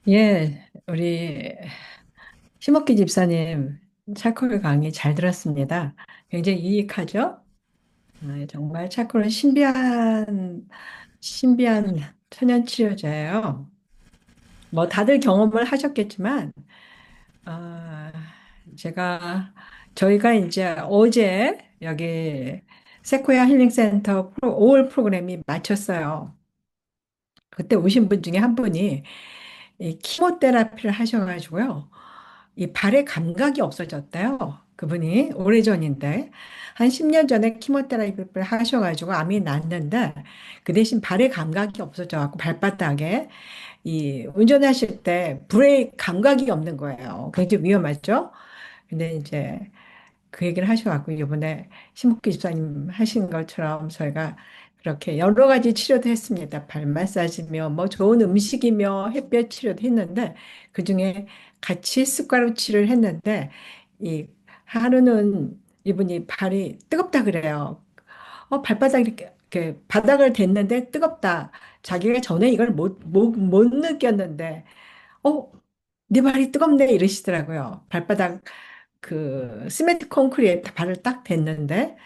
예, 우리 심옥기 집사님 차콜 강의 잘 들었습니다. 굉장히 유익하죠? 정말 차콜은 신비한 천연 치료제예요. 뭐 다들 경험을 하셨겠지만, 아, 저희가 이제 어제 여기 세코야 힐링센터 5월 프로그램이 마쳤어요. 그때 오신 분 중에 한 분이 이 키모테라피를 하셔가지고요. 이 발의 감각이 없어졌대요. 그분이 오래전인데 한 10년 전에 키모테라피를 하셔가지고 암이 났는데 그 대신 발의 감각이 없어져갖고 발바닥에 이 운전하실 때 브레이크 감각이 없는 거예요. 굉장히 위험하죠? 근데 이제 그 얘기를 하셔갖고 이번에 신복기 집사님 하신 것처럼 저희가 그렇게 여러 가지 치료도 했습니다. 발 마사지며 뭐 좋은 음식이며 햇볕 치료도 했는데 그중에 같이 습관으로 치료를 했는데 이 하루는 이분이 발이 뜨겁다 그래요. 발바닥 이렇게 바닥을 댔는데 뜨겁다. 자기가 전에 이걸 못 느꼈는데 어, 네 발이 뜨겁네 이러시더라고요. 발바닥 그 시멘트 콘크리트에 발을 딱 댔는데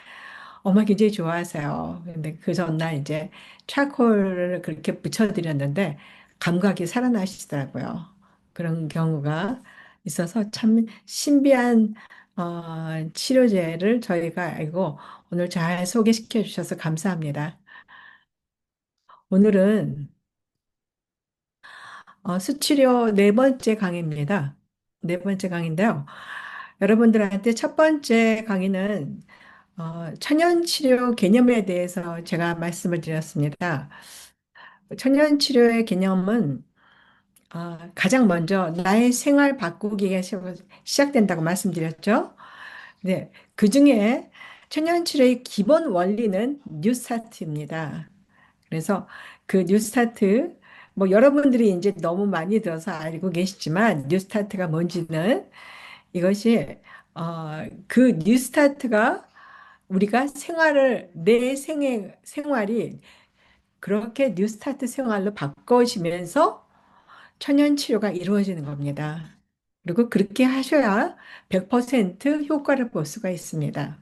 엄마 굉장히 좋아하세요. 근데 그 전날 이제 차콜을 그렇게 붙여드렸는데 감각이 살아나시더라고요. 그런 경우가 있어서 참 신비한 치료제를 저희가 알고 오늘 잘 소개시켜 주셔서 감사합니다. 오늘은 수치료 네 번째 강의입니다. 네 번째 강의인데요. 여러분들한테 첫 번째 강의는 천연치료 개념에 대해서 제가 말씀을 드렸습니다. 천연치료의 개념은 가장 먼저 나의 생활 바꾸기가 시작된다고 말씀드렸죠. 네, 그 중에 천연치료의 기본 원리는 뉴스타트입니다. 그래서 그 뉴스타트, 뭐 여러분들이 이제 너무 많이 들어서 알고 계시지만 뉴스타트가 뭔지는 이것이 그 뉴스타트가 우리가 내 생활이 그렇게 뉴스타트 생활로 바꿔지면서 천연 치료가 이루어지는 겁니다. 그리고 그렇게 하셔야 100% 효과를 볼 수가 있습니다.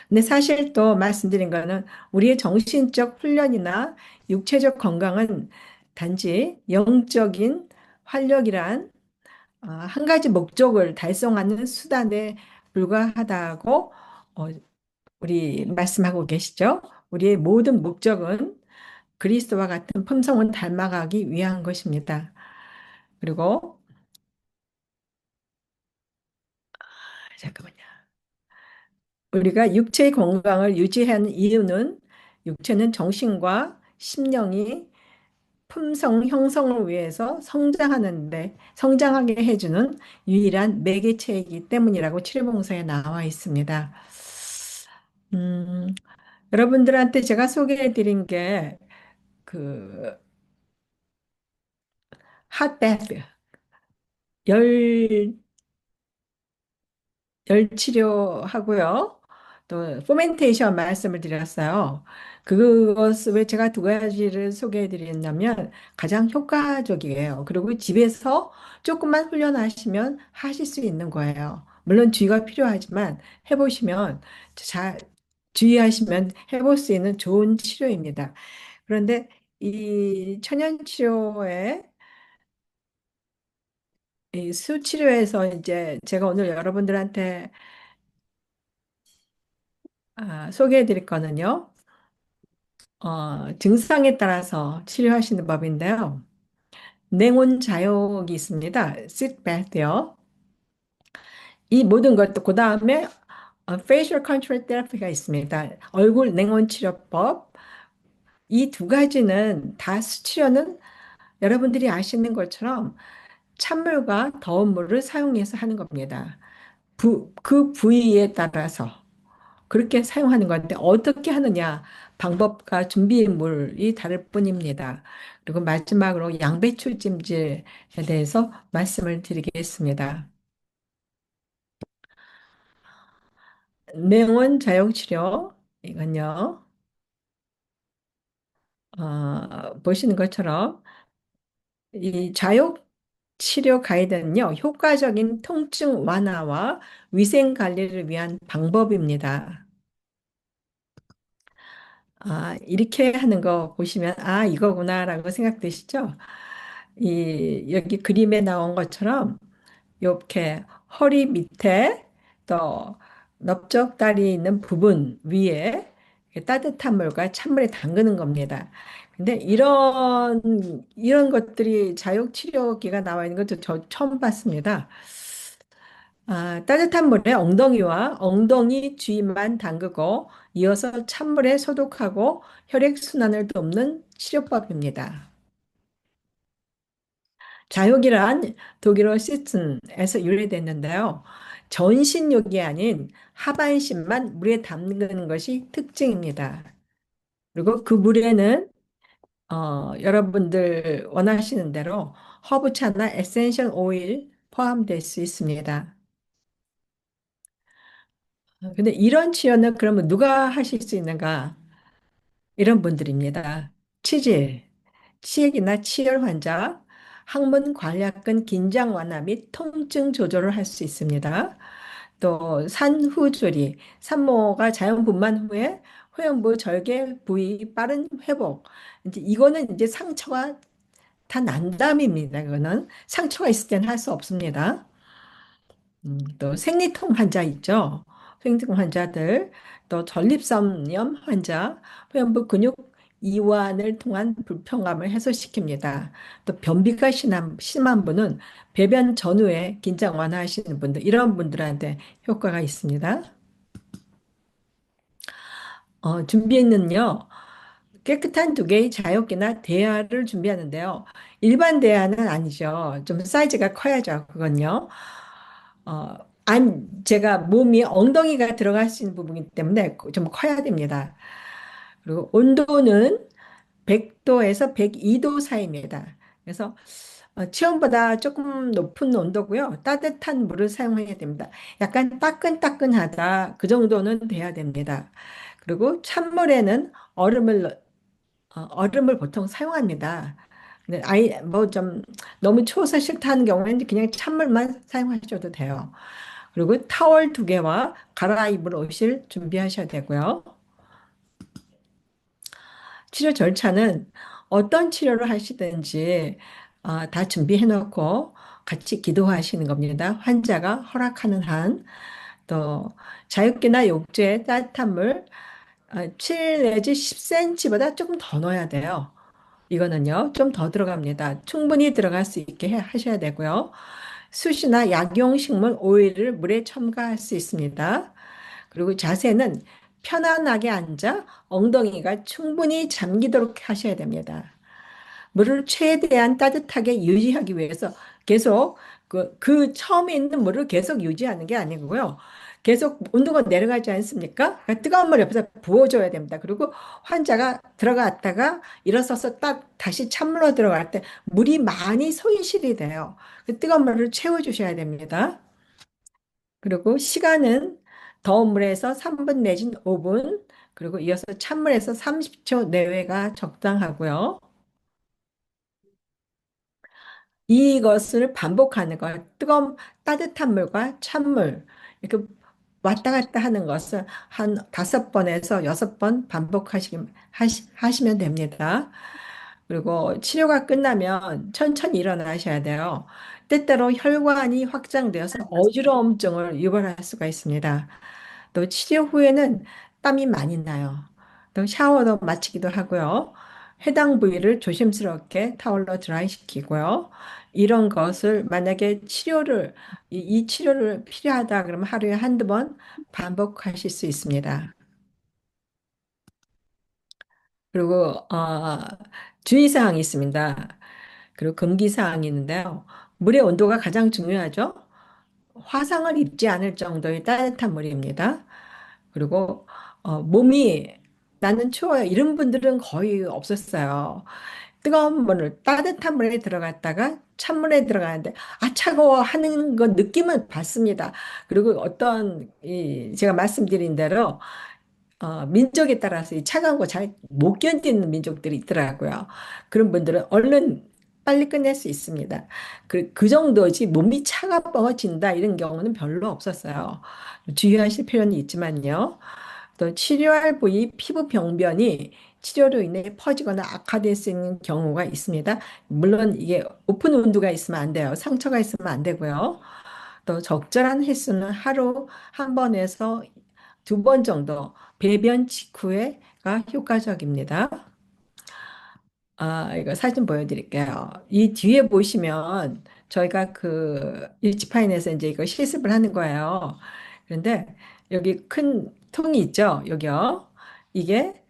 근데 사실 또 말씀드린 거는 우리의 정신적 훈련이나 육체적 건강은 단지 영적인 활력이란 한 가지 목적을 달성하는 수단에 불과하다고 어, 우리 말씀하고 계시죠? 우리의 모든 목적은 그리스도와 같은 품성을 닮아가기 위한 것입니다. 그리고 잠깐만요. 우리가 육체의 건강을 유지하는 이유는 육체는 정신과 심령이 품성 형성을 위해서 성장하게 해주는 유일한 매개체이기 때문이라고 치료봉사에 나와 있습니다. 음, 여러분들한테 제가 소개해 드린 게 그 핫베드, 열 열 치료하고요. 또 포멘테이션 말씀을 드렸어요. 그것을 왜 제가 두 가지를 소개해 드렸냐면 가장 효과적이에요. 그리고 집에서 조금만 훈련하시면 하실 수 있는 거예요. 물론 주의가 필요하지만 해보시면 잘 주의하시면 해볼 수 있는 좋은 치료입니다. 그런데 이 천연 치료의 이 수치료에서 이제 제가 오늘 여러분들한테 소개해 드릴 거는요. 증상에 따라서 치료하시는 법인데요. 냉온 자욕이 있습니다. 시트베트요. 이 모든 것도 그 다음에 facial control therapy가 있습니다. 얼굴 냉온 치료법. 이 두 가지는 다 수치료는 여러분들이 아시는 것처럼 찬물과 더운 물을 사용해서 하는 겁니다. 그 부위에 따라서. 그렇게 사용하는 건데 어떻게 하느냐 방법과 준비물이 다를 뿐입니다. 그리고 마지막으로 양배추 찜질에 대해서 말씀을 드리겠습니다. 냉온 자연치료 이건요. 보시는 것처럼 이 좌욕 치료 가이드는요, 효과적인 통증 완화와 위생 관리를 위한 방법입니다. 이렇게 하는 거 보시면, 이거구나라고 생각되시죠? 여기 그림에 나온 것처럼, 이렇게 허리 밑에 또 넓적다리 있는 부분 위에 따뜻한 물과 찬물에 담그는 겁니다. 근데 이런 것들이 자욕치료기가 나와 있는 것도 저 처음 봤습니다. 따뜻한 물에 엉덩이와 엉덩이 뒤만 담그고 이어서 찬물에 소독하고 혈액순환을 돕는 치료법입니다. 자욕이란 독일어 시튼에서 유래됐는데요. 전신욕이 아닌 하반신만 물에 담그는 것이 특징입니다. 그리고 그 물에는 여러분들 원하시는 대로 허브차나 에센셜 오일 포함될 수 있습니다. 근데 이런 치료는 그러면 누가 하실 수 있는가? 이런 분들입니다. 치질, 치액이나 치열 환자, 항문 관략근 긴장 완화 및 통증 조절을 할 수 있습니다. 또 산후조리, 산모가 자연 분만 후에 회음부 절개 부위 빠른 회복. 이제 이거는 이제 상처가 다 난담입니다. 이거는 상처가 있을 때는 할 수 없습니다. 또 생리통 환자 있죠. 생리통 환자들, 또 전립선염 환자, 회음부 근육 이완을 통한 불편감을 해소시킵니다. 또 변비가 심한 분은 배변 전후에 긴장 완화하시는 분들, 이런 분들한테 효과가 있습니다. 준비는요, 깨끗한 두 개의 자욕기나 대야를 준비하는데요. 일반 대야는 아니죠. 좀 사이즈가 커야죠. 그건요. 어, 제가 몸이 엉덩이가 들어갈 수 있는 부분이기 때문에 좀 커야 됩니다. 그리고 온도는 100도에서 102도 사이입니다. 그래서 체온보다 조금 높은 온도고요. 따뜻한 물을 사용해야 됩니다. 약간 따끈따끈하다. 그 정도는 돼야 됩니다. 그리고 찬물에는 얼음을 보통 사용합니다. 근데 뭐 좀 너무 추워서 싫다는 경우에는 그냥 찬물만 사용하셔도 돼요. 그리고 타월 두 개와 갈아입을 옷을 준비하셔야 되고요. 치료 절차는 어떤 치료를 하시든지 다 준비해 놓고 같이 기도하시는 겁니다. 환자가 허락하는 한. 또 자유기나 욕조에 따뜻한 물 7 내지 10cm보다 조금 더 넣어야 돼요. 이거는요, 좀 더 들어갑니다. 충분히 들어갈 수 있게 하셔야 되고요. 숯이나 약용식물 오일을 물에 첨가할 수 있습니다. 그리고 자세는 편안하게 앉아 엉덩이가 충분히 잠기도록 하셔야 됩니다. 물을 최대한 따뜻하게 유지하기 위해서 계속 그 처음에 있는 물을 계속 유지하는 게 아니고요. 계속 온도가 내려가지 않습니까? 그러니까 뜨거운 물 옆에서 부어줘야 됩니다. 그리고 환자가 들어갔다가 일어서서 딱 다시 찬물로 들어갈 때 물이 많이 손실이 돼요. 그 뜨거운 물을 채워주셔야 됩니다. 그리고 시간은 더운 물에서 3분 내진 5분, 그리고 이어서 찬물에서 30초 내외가 적당하고요. 이것을 반복하는 것, 따뜻한 물과 찬물, 이렇게 왔다 갔다 하는 것을 한 5번에서 6번 하시면 됩니다. 그리고 치료가 끝나면 천천히 일어나셔야 돼요. 때때로 혈관이 확장되어서 어지러움증을 유발할 수가 있습니다. 또 치료 후에는 땀이 많이 나요. 또 샤워도 마치기도 하고요. 해당 부위를 조심스럽게 타월로 드라이 시키고요. 이런 것을 만약에 이 치료를 필요하다 그러면 하루에 한두 번 반복하실 수 있습니다. 그리고 주의사항이 있습니다. 그리고 금기사항이 있는데요. 물의 온도가 가장 중요하죠. 화상을 입지 않을 정도의 따뜻한 물입니다. 그리고 몸이 나는 추워요. 이런 분들은 거의 없었어요. 뜨거운 물을 따뜻한 물에 들어갔다가 찬물에 들어가는데 차가워 하는 거 느낌은 받습니다. 그리고 제가 말씀드린 대로 민족에 따라서 이 차가운 거 잘 못 견디는 민족들이 있더라고요. 그런 분들은 얼른 빨리 끝낼 수 있습니다. 그 정도지 몸이 차가워진다 이런 경우는 별로 없었어요. 주의하실 필요는 있지만요. 또 치료할 부위 피부 병변이 치료로 인해 퍼지거나 악화될 수 있는 경우가 있습니다. 물론 이게 오픈 운두가 있으면 안 돼요. 상처가 있으면 안 되고요. 또 적절한 횟수는 하루 한 번에서 두 번 정도 배변 직후에가 효과적입니다. 이거 사진 보여드릴게요. 이 뒤에 보시면 저희가 그 일지파인에서 이제 이거 실습을 하는 거예요. 그런데 여기 큰 통이 있죠? 여기요. 이게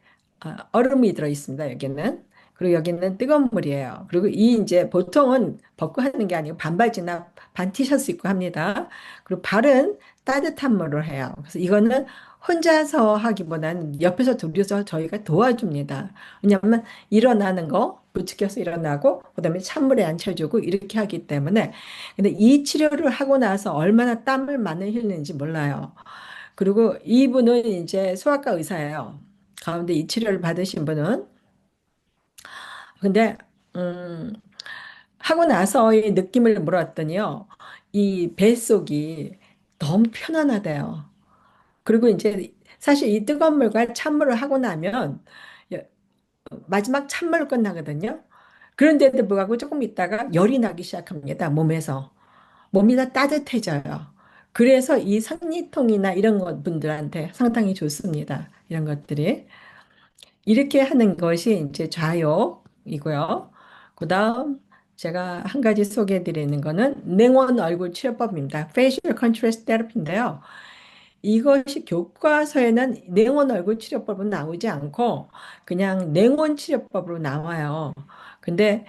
얼음이 들어 있습니다. 여기는. 그리고 여기는 뜨거운 물이에요. 그리고 이 이제 보통은 벗고 하는 게 아니고 반바지나 반 티셔츠 입고 합니다. 그리고 발은 따뜻한 물을 해요. 그래서 이거는 혼자서 하기보다는 옆에서 둘이서 저희가 도와줍니다. 왜냐하면 일어나는 거 부추겨서 일어나고 그다음에 찬물에 앉혀주고 이렇게 하기 때문에 근데 이 치료를 하고 나서 얼마나 땀을 많이 흘리는지 몰라요. 그리고 이분은 이제 소아과 의사예요. 가운데 이 치료를 받으신 분은 근데 음, 하고 나서의 느낌을 물었더니요. 이 뱃속이 너무 편안하대요. 그리고 이제 사실 이 뜨거운 물과 찬물을 하고 나면 마지막 찬물로 끝나거든요. 그런데도 불구하고 조금 있다가 열이 나기 시작합니다. 몸에서. 몸이 다 따뜻해져요. 그래서 이 생리통이나 이런 분들한테 상당히 좋습니다. 이런 것들이. 이렇게 하는 것이 이제 좌욕이고요. 그 다음 제가 한 가지 소개해 드리는 거는 냉온 얼굴 치료법입니다. Facial Contrast Therapy인데요. 이것이 교과서에는 냉온 얼굴 치료법은 나오지 않고 그냥 냉온 치료법으로 나와요. 근데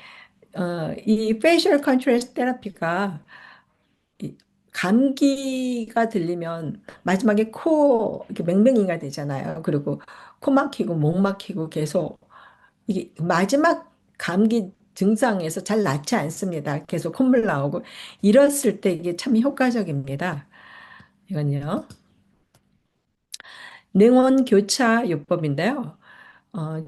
이 facial contrast therapy가 이 감기가 들리면 마지막에 코 이렇게 맹맹이가 되잖아요. 그리고 코 막히고 목 막히고 계속 이게 마지막 감기 증상에서 잘 낫지 않습니다. 계속 콧물 나오고 이랬을 때 이게 참 효과적입니다. 이건요. 냉원 교차 요법인데요.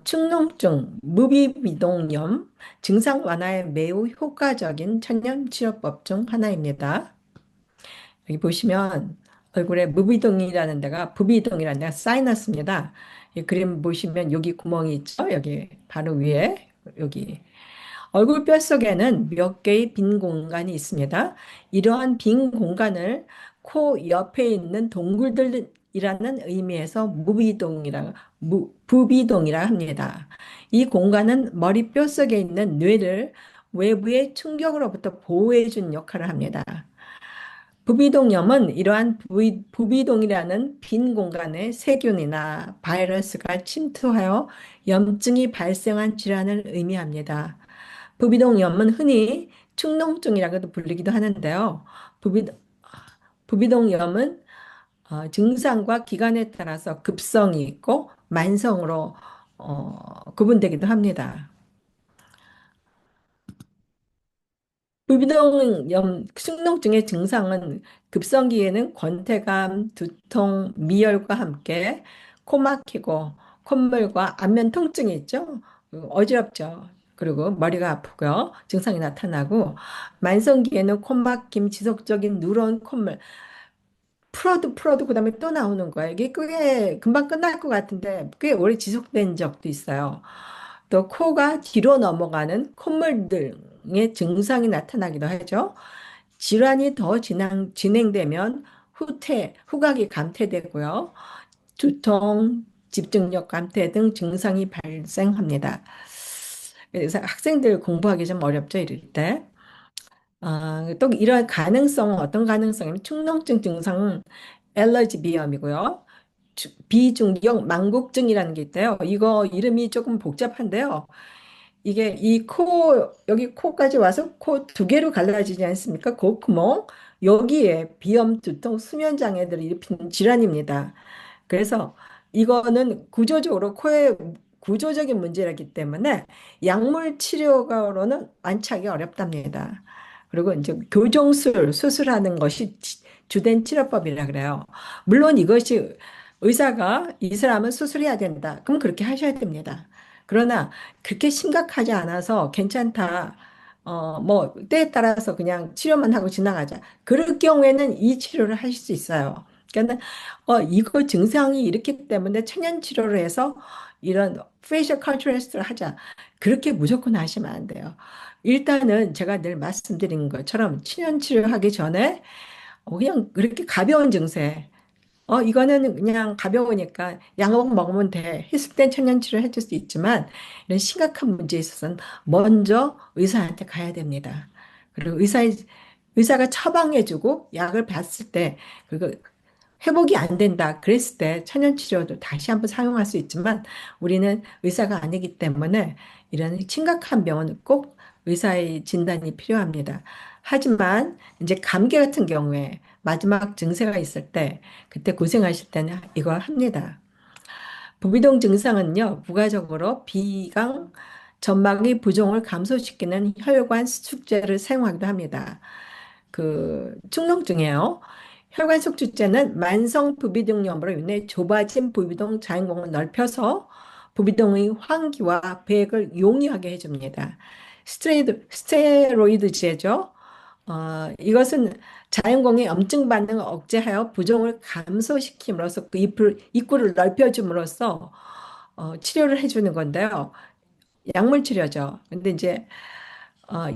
축농증, 무비비동염 증상 완화에 매우 효과적인 천연 치료법 중 하나입니다. 여기 보시면 얼굴에 무비동이라는 데가 부비동이라는 데가 사이너스입니다. 이 그림 보시면 여기 구멍이 있죠? 여기 바로 위에 여기 얼굴 뼈 속에는 몇 개의 빈 공간이 있습니다. 이러한 빈 공간을 코 옆에 있는 동굴들이라는 의미에서 부비동이라 합니다. 이 공간은 머리 뼈 속에 있는 뇌를 외부의 충격으로부터 보호해 준 역할을 합니다. 부비동염은 이러한 부비동이라는 빈 공간에 세균이나 바이러스가 침투하여 염증이 발생한 질환을 의미합니다. 부비동염은 흔히 축농증이라고도 불리기도 하는데요. 부비, 부비동염은 증상과 기간에 따라서 급성이 있고 만성으로 구분되기도 합니다. 불비동염 축농증의 증상은 급성기에는 권태감, 두통, 미열과 함께 코 막히고 콧물과 안면 통증이 있죠. 어지럽죠. 그리고 머리가 아프고요. 증상이 나타나고 만성기에는 코 막힘, 지속적인 누런 콧물, 풀어도 그다음에 또 나오는 거예요. 이게 꽤 금방 끝날 것 같은데 꽤 오래 지속된 적도 있어요. 또 코가 뒤로 넘어가는 콧물 등의 증상이 나타나기도 하죠. 질환이 더 진행되면 후각이 감퇴되고요. 두통, 집중력 감퇴 등 증상이 발생합니다. 그래서 학생들 공부하기 좀 어렵죠, 이럴 때. 또 이런 가능성은 어떤 가능성이면 축농증 증상은 엘러지 비염이고요. 비중격 망곡증이라는 게 있대요. 이거 이름이 조금 복잡한데요. 이게 여기 코까지 와서 코 두 개로 갈라지지 않습니까? 그 구멍, 여기에 비염, 두통, 수면 장애들을 일으키는 질환입니다. 그래서 이거는 구조적으로 코의 구조적인 문제라기 때문에 약물 치료로는 완치하기 어렵답니다. 그리고 이제 수술하는 것이 주된 치료법이라 그래요. 물론 이것이 의사가 이 사람은 수술해야 된다. 그럼 그렇게 하셔야 됩니다. 그러나 그렇게 심각하지 않아서 괜찮다. 뭐, 때에 따라서 그냥 치료만 하고 지나가자. 그럴 경우에는 이 치료를 하실 수 있어요. 그러니까, 이거 증상이 이렇기 때문에 천연 치료를 해서 이런 페이셜 컨트라스트를 하자. 그렇게 무조건 하시면 안 돼요. 일단은 제가 늘 말씀드린 것처럼 천연 치료하기 전에 그냥 그렇게 가벼운 증세, 이거는 그냥 가벼우니까 약 먹으면 돼. 했을 땐 천연치료 해줄 수 있지만, 이런 심각한 문제에 있어서는 먼저 의사한테 가야 됩니다. 그리고 의사가 처방해주고 약을 봤을 때, 그리고 회복이 안 된다. 그랬을 때 천연치료도 다시 한번 사용할 수 있지만, 우리는 의사가 아니기 때문에 이런 심각한 병은 꼭 의사의 진단이 필요합니다. 하지만 이제 감기 같은 경우에 마지막 증세가 있을 때, 그때 고생하실 때는 이걸 합니다. 부비동 증상은요, 부가적으로 비강, 점막의 부종을 감소시키는 혈관 수축제를 사용하기도 합니다. 축농증이에요. 혈관 속주제는 만성 부비동염으로 인해 좁아진 부비동 자연공을 넓혀서 부비동의 환기와 배액을 용이하게 해줍니다. 스테로이드제죠. 이것은 자연공의 염증 반응을 억제하여 부종을 감소시킴으로써 입구를 넓혀줌으로써 치료를 해주는 건데요. 약물 치료죠. 근데 이제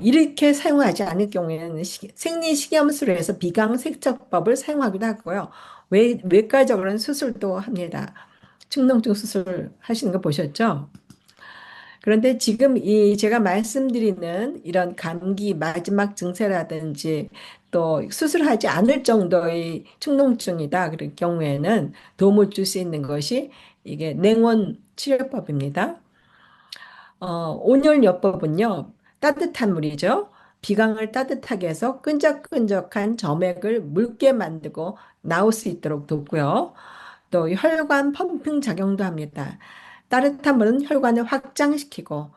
이렇게 사용하지 않을 경우에는 생리식염수로 해서 비강세척법을 사용하기도 하고요. 외과적으로는 수술도 합니다. 축농증 수술 하시는 거 보셨죠? 그런데 지금 이 제가 말씀드리는 이런 감기 마지막 증세라든지 또 수술하지 않을 정도의 축농증이다. 그럴 경우에는 도움을 줄 수 있는 것이 이게 냉원 치료법입니다. 온열요법은요, 따뜻한 물이죠. 비강을 따뜻하게 해서 끈적끈적한 점액을 묽게 만들고 나올 수 있도록 돕고요. 또 혈관 펌핑 작용도 합니다. 따뜻한 물은 혈관을 확장시키고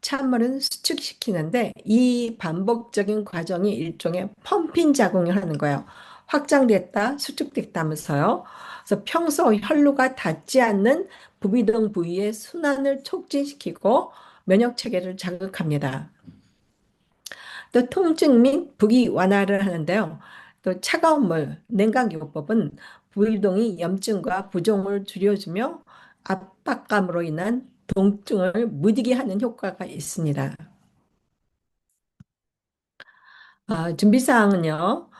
찬물은 수축시키는데 이 반복적인 과정이 일종의 펌핑 작용을 하는 거예요. 확장됐다, 수축됐다 하면서요. 그래서 평소 혈루가 닿지 않는 부비동 부위의 순환을 촉진시키고 면역 체계를 자극합니다. 또 통증 및 부기 완화를 하는데요. 또 차가운 물, 냉각요법은 부위동의 염증과 부종을 줄여주며 압박감으로 인한 통증을 무디게 하는 효과가 있습니다. 준비사항은요.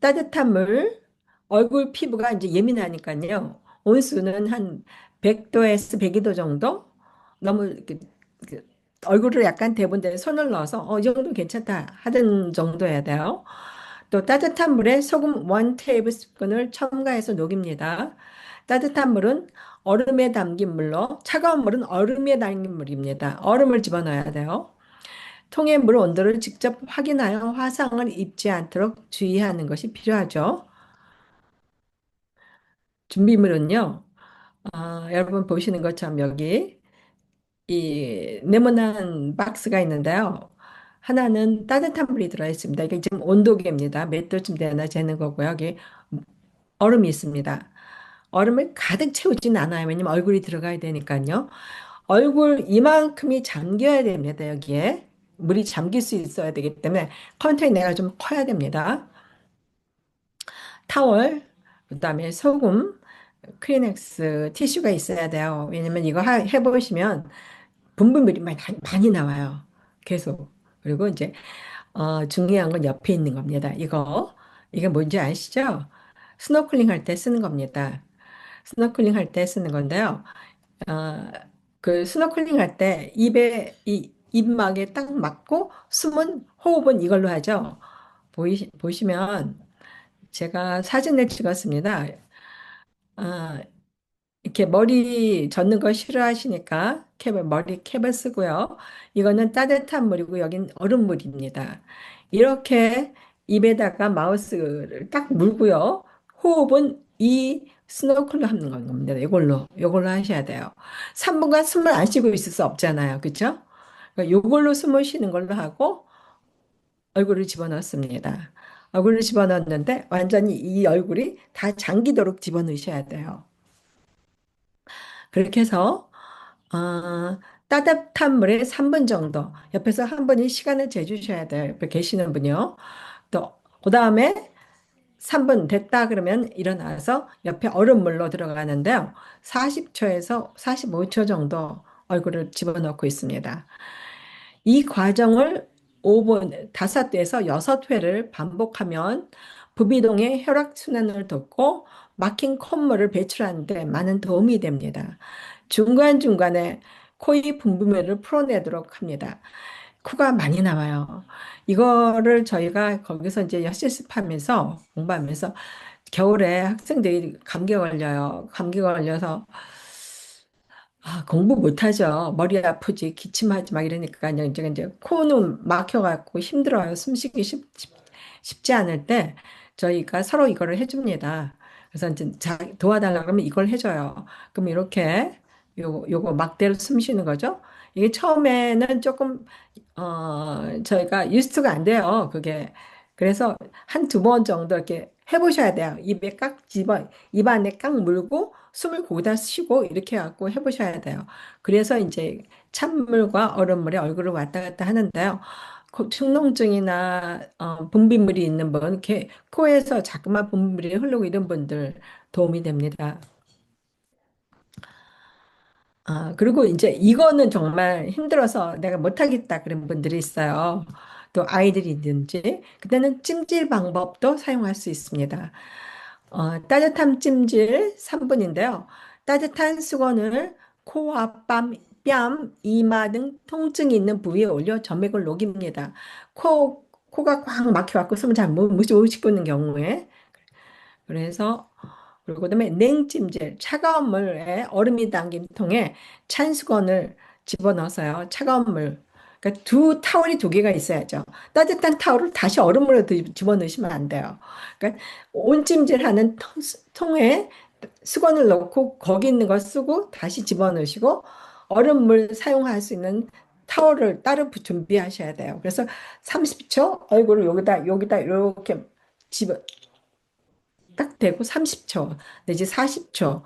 따뜻한 물, 얼굴 피부가 이제 예민하니까요. 온수는 한 100도에서 102도 정도? 너무 그 얼굴을 약간 대본 데 손을 넣어서 이 정도 괜찮다 하던 정도여야 돼요. 또 따뜻한 물에 소금 1 테이블스푼을 첨가해서 녹입니다. 따뜻한 물은 얼음에 담긴 물로, 차가운 물은 얼음에 담긴 물입니다. 얼음을 집어넣어야 돼요. 통의 물 온도를 직접 확인하여 화상을 입지 않도록 주의하는 것이 필요하죠. 준비물은요, 여러분 보시는 것처럼 여기 이 네모난 박스가 있는데요. 하나는 따뜻한 물이 들어있습니다. 이게 지금 온도계입니다. 몇 도쯤 되나 재는 거고요. 여기 얼음이 있습니다. 얼음을 가득 채우진 않아요. 왜냐면 얼굴이 들어가야 되니까요. 얼굴 이만큼이 잠겨야 됩니다. 여기에. 물이 잠길 수 있어야 되기 때문에 컨테이너가 좀 커야 됩니다. 타월, 그다음에 소금, 크리넥스, 티슈가 있어야 돼요. 왜냐면 이거 해보시면 분분물이 많이 나와요. 계속. 그리고 이제 중요한 건 옆에 있는 겁니다. 이게 뭔지 아시죠? 스노클링 할 때 쓰는 겁니다. 스노클링 할 때 쓰는 건데요. 어, 스노클링 할 때 이 입막에 딱 맞고 호흡은 이걸로 하죠. 보시면 제가 사진을 찍었습니다. 아, 이렇게 머리 젓는 거 싫어하시니까 머리 캡을 쓰고요. 이거는 따뜻한 물이고 여긴 얼음물입니다. 이렇게 입에다가 마우스를 딱 물고요. 호흡은 이 스노클로 하는 겁니다. 이걸로 하셔야 돼요. 3분간 숨을 안 쉬고 있을 수 없잖아요. 그렇죠? 이걸로 숨을 쉬는 걸로 하고 얼굴을 집어넣습니다. 얼굴을 집어넣는데 완전히 이 얼굴이 다 잠기도록 집어넣으셔야 돼요. 그렇게 해서 따뜻한 물에 3분 정도 옆에서 한 분이 시간을 재주셔야 돼요. 옆에 계시는 분이요. 또 그다음에 3분 됐다 그러면 일어나서 옆에 얼음물로 들어가는데요. 40초에서 45초 정도 얼굴을 집어넣고 있습니다. 이 과정을 5분, 5에서 6회를 반복하면 부비동의 혈액순환을 돕고 막힌 콧물을 배출하는 데 많은 도움이 됩니다. 중간중간에 코의 분비물을 풀어내도록 합니다. 코가 많이 나와요. 이거를 저희가 거기서 이제 실습하면서 공부하면서 겨울에 학생들이 감기 걸려요. 감기 걸려서 공부 못하죠. 머리 아프지, 기침하지 막 이러니까 이제 코는 막혀갖고 힘들어요. 숨쉬기 쉽지 않을 때 저희가 서로 이거를 해줍니다. 그래서 이제 도와달라 그러면 이걸 해줘요. 그럼 이렇게 요거 막대로 숨 쉬는 거죠. 이게 처음에는 조금 저희가 유스트가 안 돼요. 그게. 그래서 한 두 번 정도 이렇게 해보셔야 돼요. 입 안에 깍 물고 숨을 거기다 쉬고 이렇게 해갖고 해보셔야 돼요. 그래서 이제 찬물과 얼음물에 얼굴을 왔다 갔다 하는데요. 축농증이나 분비물이 있는 분, 이렇게 코에서 자꾸만 분비물이 흐르고 이런 분들 도움이 됩니다. 그리고 이제 이거는 정말 힘들어서 내가 못하겠다 그런 분들이 있어요. 또 아이들이 있든지. 그때는 찜질 방법도 사용할 수 있습니다. 따뜻한 찜질 3분인데요. 따뜻한 수건을 코와 뺨, 이마 등 통증이 있는 부위에 올려 점액을 녹입니다. 코가 꽉 막혀갖고 숨을 잘 못 쉬고 있는 경우에. 그래서 그리고 그다음에 냉찜질, 차가운 물에 얼음이 담긴 통에 찬 수건을 집어넣어서요. 차가운 물. 그러니까 타월이 두 개가 있어야죠. 따뜻한 타월을 다시 얼음물에 집어넣으시면 안 돼요. 그러니까 온찜질하는 통에 수건을 넣고 거기 있는 걸 쓰고 다시 집어넣으시고 얼음물 사용할 수 있는 타월을 따로 준비하셔야 돼요. 그래서 30초 얼굴을 여기다 이렇게 집어 딱 대고 30초 내지 40초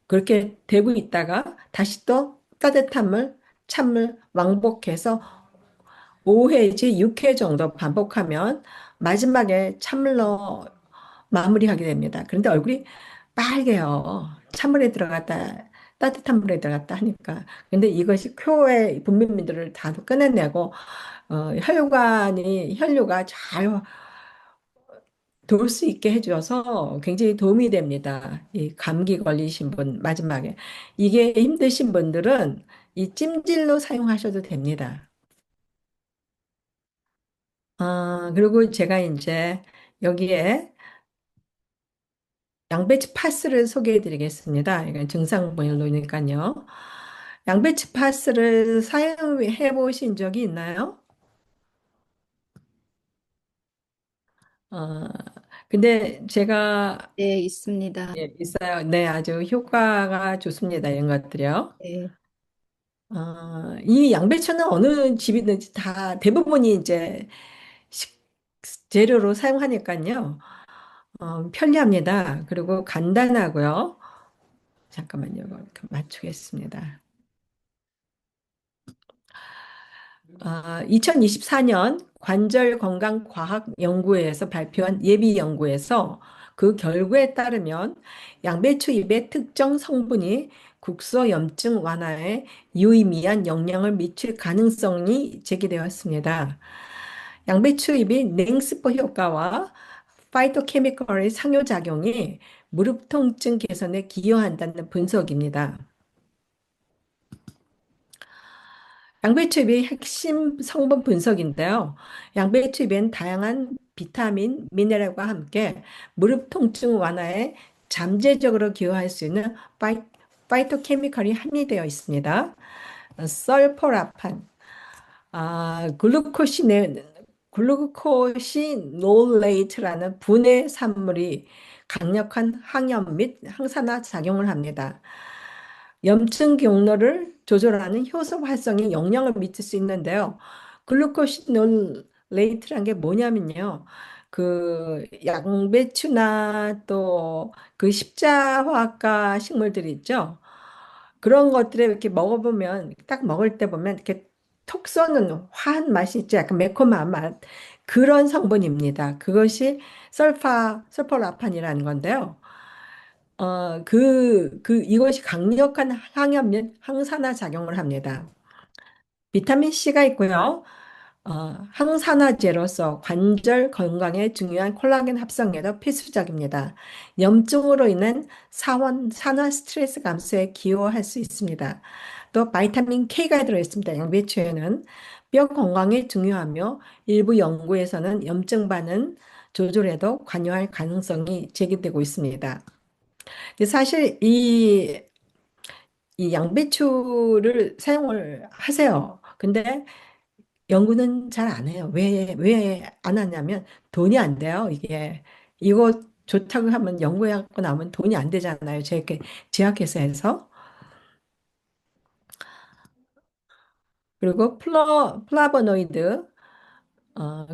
그렇게 대고 있다가 다시 또 따뜻한 물, 찬물 왕복해서 5회지 6회 정도 반복하면 마지막에 찬물로 마무리하게 됩니다. 그런데 얼굴이 빨개요. 찬물에 들어갔다 따뜻한 물에 들어갔다 하니까. 근데 이것이 코의 분비물들을 다 꺼내내고 혈류가 잘 돌 수 있게 해줘서 굉장히 도움이 됩니다. 이 감기 걸리신 분, 마지막에. 이게 힘드신 분들은 이 찜질로 사용하셔도 됩니다. 그리고 제가 이제 여기에 양배추 파스를 소개해 드리겠습니다. 이건 증상본으로니까요. 양배추 파스를 사용해 보신 적이 있나요? 어, 근데 제가 네, 있습니다. 예, 있어요. 네, 아주 효과가 좋습니다. 이런 것들이요. 네. 이 양배추는 어느 집이든지 다 대부분이 이제 재료로 사용하니까요. 편리합니다. 그리고 간단하고요. 잠깐만요. 이렇게 맞추겠습니다. 2024년 관절건강과학연구회에서 발표한 예비연구에서 그 결과에 따르면 양배추 잎의 특정 성분이 국소염증 완화에 유의미한 영향을 미칠 가능성이 제기되었습니다. 양배추 잎이 냉스포 효과와 파이토케미컬의 상호작용이 무릎 통증 개선에 기여한다는 분석입니다. 양배추잎의 핵심 성분 분석인데요. 양배추잎엔 다양한 비타민, 미네랄과 함께 무릎 통증 완화에 잠재적으로 기여할 수 있는 파이토케미컬이 함유되어 있습니다. 설포라판, 글루코시놀레이트라는 분해 산물이 강력한 항염 및 항산화 작용을 합니다. 염증 경로를 조절하는 효소 활성에 영향을 미칠 수 있는데요. 글루코시놀레이트란 게 뭐냐면요. 그 양배추나 또 그 십자화과 식물들 있죠. 그런 것들을 이렇게 먹어보면, 딱 먹을 때 보면 이렇게 톡 쏘는 화한 맛이 있죠. 약간 매콤한 맛. 그런 성분입니다. 그것이 설포라판이라는 건데요. 이것이 강력한 항염 및 항산화 작용을 합니다. 비타민 C가 있고요. 항산화제로서 관절 건강에 중요한 콜라겐 합성에도 필수적입니다. 염증으로 인한 산화 스트레스 감소에 기여할 수 있습니다. 또 바이타민 K가 들어있습니다. 양배추에는 뼈 건강에 중요하며 일부 연구에서는 염증 반응 조절에도 관여할 가능성이 제기되고 있습니다. 근데 사실 이 양배추를 사용을 하세요. 근데 연구는 잘 안 해요. 왜 안 하냐면 돈이 안 돼요. 이게 이거 좋다고 하면 연구해갖고 나면 돈이 안 되잖아요. 제약회사에서. 그리고 플라보노이드,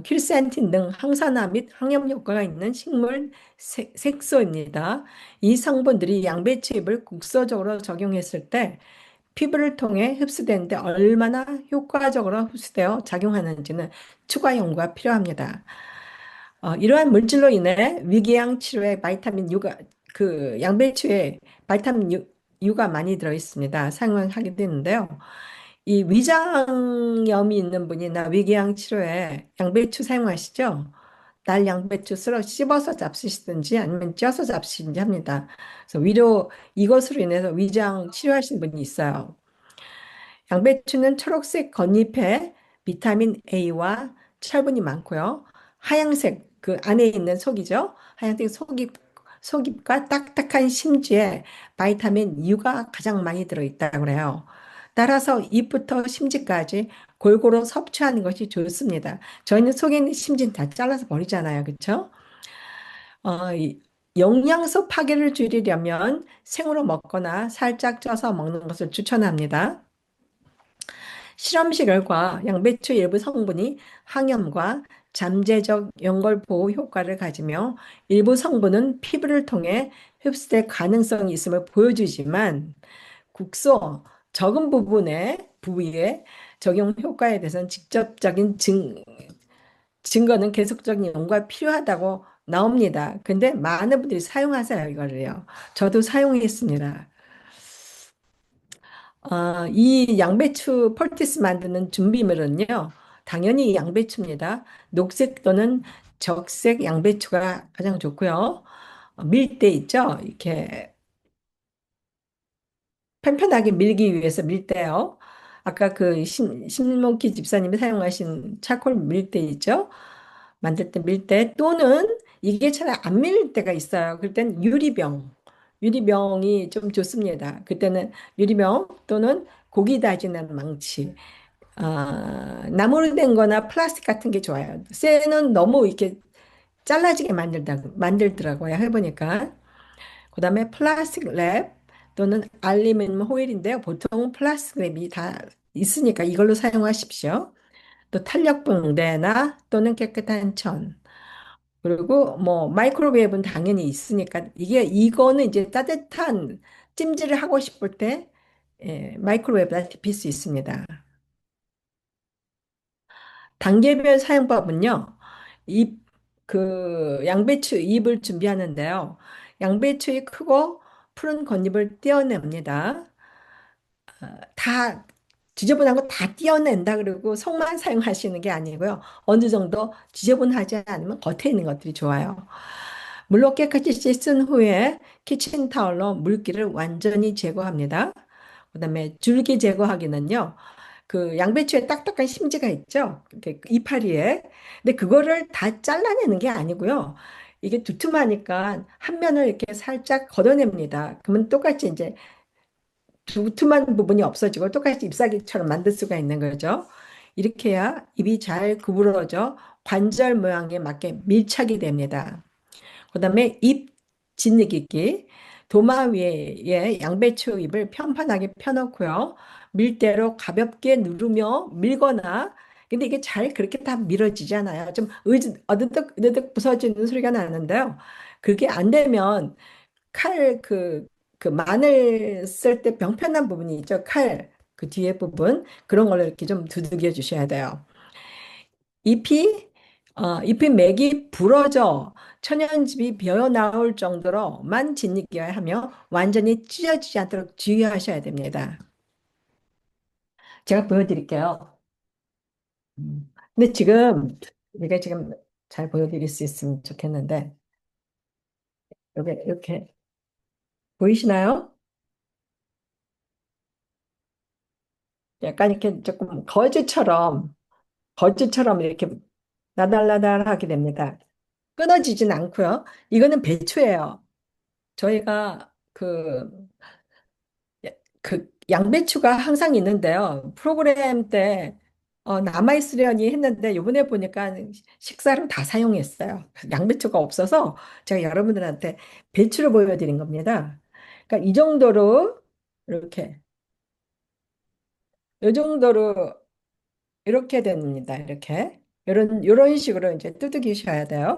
큐르센틴 등 항산화 및 항염 효과가 있는 식물 색소입니다. 이 성분들이 양배추 잎을 국소적으로 적용했을 때 피부를 통해 흡수되는데 얼마나 효과적으로 흡수되어 작용하는지는 추가 연구가 필요합니다. 이러한 물질로 인해 위궤양 치료에 바이타민 U가 그 양배추에 바이타민 U가 많이 들어 있습니다. 사용을 하게 되는데요. 이 위장염이 있는 분이나 위궤양 치료에 양배추 사용하시죠? 날 양배추 썰어 씹어서 잡수시든지 아니면 쪄서 잡수시든지 합니다. 그래서 이것으로 인해서 위장 치료하시는 분이 있어요. 양배추는 초록색 겉잎에 비타민 A와 철분이 많고요. 하얀색 그 안에 있는 속이죠. 하얀색 속잎과 딱딱한 심지에 바이타민 U가 가장 많이 들어있다고 그래요. 따라서 잎부터 심지까지 골고루 섭취하는 것이 좋습니다. 저희는 속에 있는 심지는 다 잘라서 버리잖아요. 그렇죠? 이 영양소 파괴를 줄이려면 생으로 먹거나 살짝 쪄서 먹는 것을 추천합니다. 실험실 결과 양배추 일부 성분이 항염과 잠재적 연골 보호 효과를 가지며 일부 성분은 피부를 통해 흡수될 가능성이 있음을 보여주지만 국소 적은 부위에 적용 효과에 대해서는 직접적인 증거는 계속적인 연구가 필요하다고 나옵니다. 근데 많은 분들이 사용하세요, 이거를요. 저도 사용했습니다. 이 양배추 펄티스 만드는 준비물은요, 당연히 양배추입니다. 녹색 또는 적색 양배추가 가장 좋고요. 밀대 있죠? 이렇게 편편하게 밀기 위해서 밀대요. 아까 그 신문기 집사님이 사용하신 차콜 밀대 있죠? 만들 때 밀대 또는 이게 잘 안 밀릴 때가 있어요. 그럴 땐 유리병이 좀 좋습니다. 그때는 유리병 또는 고기 다지는 망치. 나무로 된 거나 플라스틱 같은 게 좋아요. 쇠는 너무 이렇게 잘라지게 만들더라고요. 해보니까. 그 다음에 플라스틱 랩 또는 알루미늄 호일인데요. 보통 플라스틱 랩이 다 있으니까 이걸로 사용하십시오. 또 탄력 붕대나 또는 깨끗한 천. 그리고 뭐 마이크로웨이브는 당연히 있으니까 이거는 이제 따뜻한 찜질을 하고 싶을 때 마이크로웨이브에 데필 수 있습니다. 단계별 사용법은요. 잎, 양배추 잎을 준비하는데요. 양배추의 크고 푸른 겉잎을 떼어냅니다. 다 지저분한 거 다 떼어낸다 그러고 속만 사용하시는 게 아니고요. 어느 정도 지저분하지 않으면 겉에 있는 것들이 좋아요. 물로 깨끗이 씻은 후에 키친타올로 물기를 완전히 제거합니다. 그다음에 줄기 제거하기는요. 그 양배추에 딱딱한 심지가 있죠. 이렇게 이파리에. 근데 그거를 다 잘라내는 게 아니고요. 이게 두툼하니까 한 면을 이렇게 살짝 걷어냅니다. 그러면 똑같이 이제 두툼한 부분이 없어지고 똑같이 잎사귀처럼 만들 수가 있는 거죠. 이렇게 해야 잎이 잘 구부러져 관절 모양에 맞게 밀착이 됩니다. 그다음에 잎 짓누르기 도마 위에 양배추 잎을 편편하게 펴놓고요. 밀대로 가볍게 누르며 밀거나 근데 이게 잘 그렇게 다 밀어지잖아요. 좀 어드득 어드득 부서지는 소리가 나는데요. 그게 안 되면 칼 그 마늘 쓸 때 병편한 부분이 있죠. 칼, 그 뒤에 부분. 그런 걸로 이렇게 좀 두들겨 주셔야 돼요. 잎이 맥이 부러져 천연즙이 배어 나올 정도로만 짓이겨야 하며 완전히 찢어지지 않도록 주의하셔야 됩니다. 제가 보여드릴게요. 근데 지금 제가 지금 잘 보여드릴 수 있으면 좋겠는데 여기 이렇게 보이시나요? 약간 이렇게 조금 거즈처럼 이렇게 나달나달하게 됩니다. 끊어지진 않고요. 이거는 배추예요. 저희가 그 양배추가 항상 있는데요. 프로그램 때 남아있으려니 했는데 이번에 보니까 식사로 다 사용했어요. 양배추가 없어서 제가 여러분들한테 배추를 보여드린 겁니다. 그러니까 이 정도로 이렇게 이 정도로 이렇게 됩니다. 이렇게 이런 식으로 이제 두들기셔야 돼요.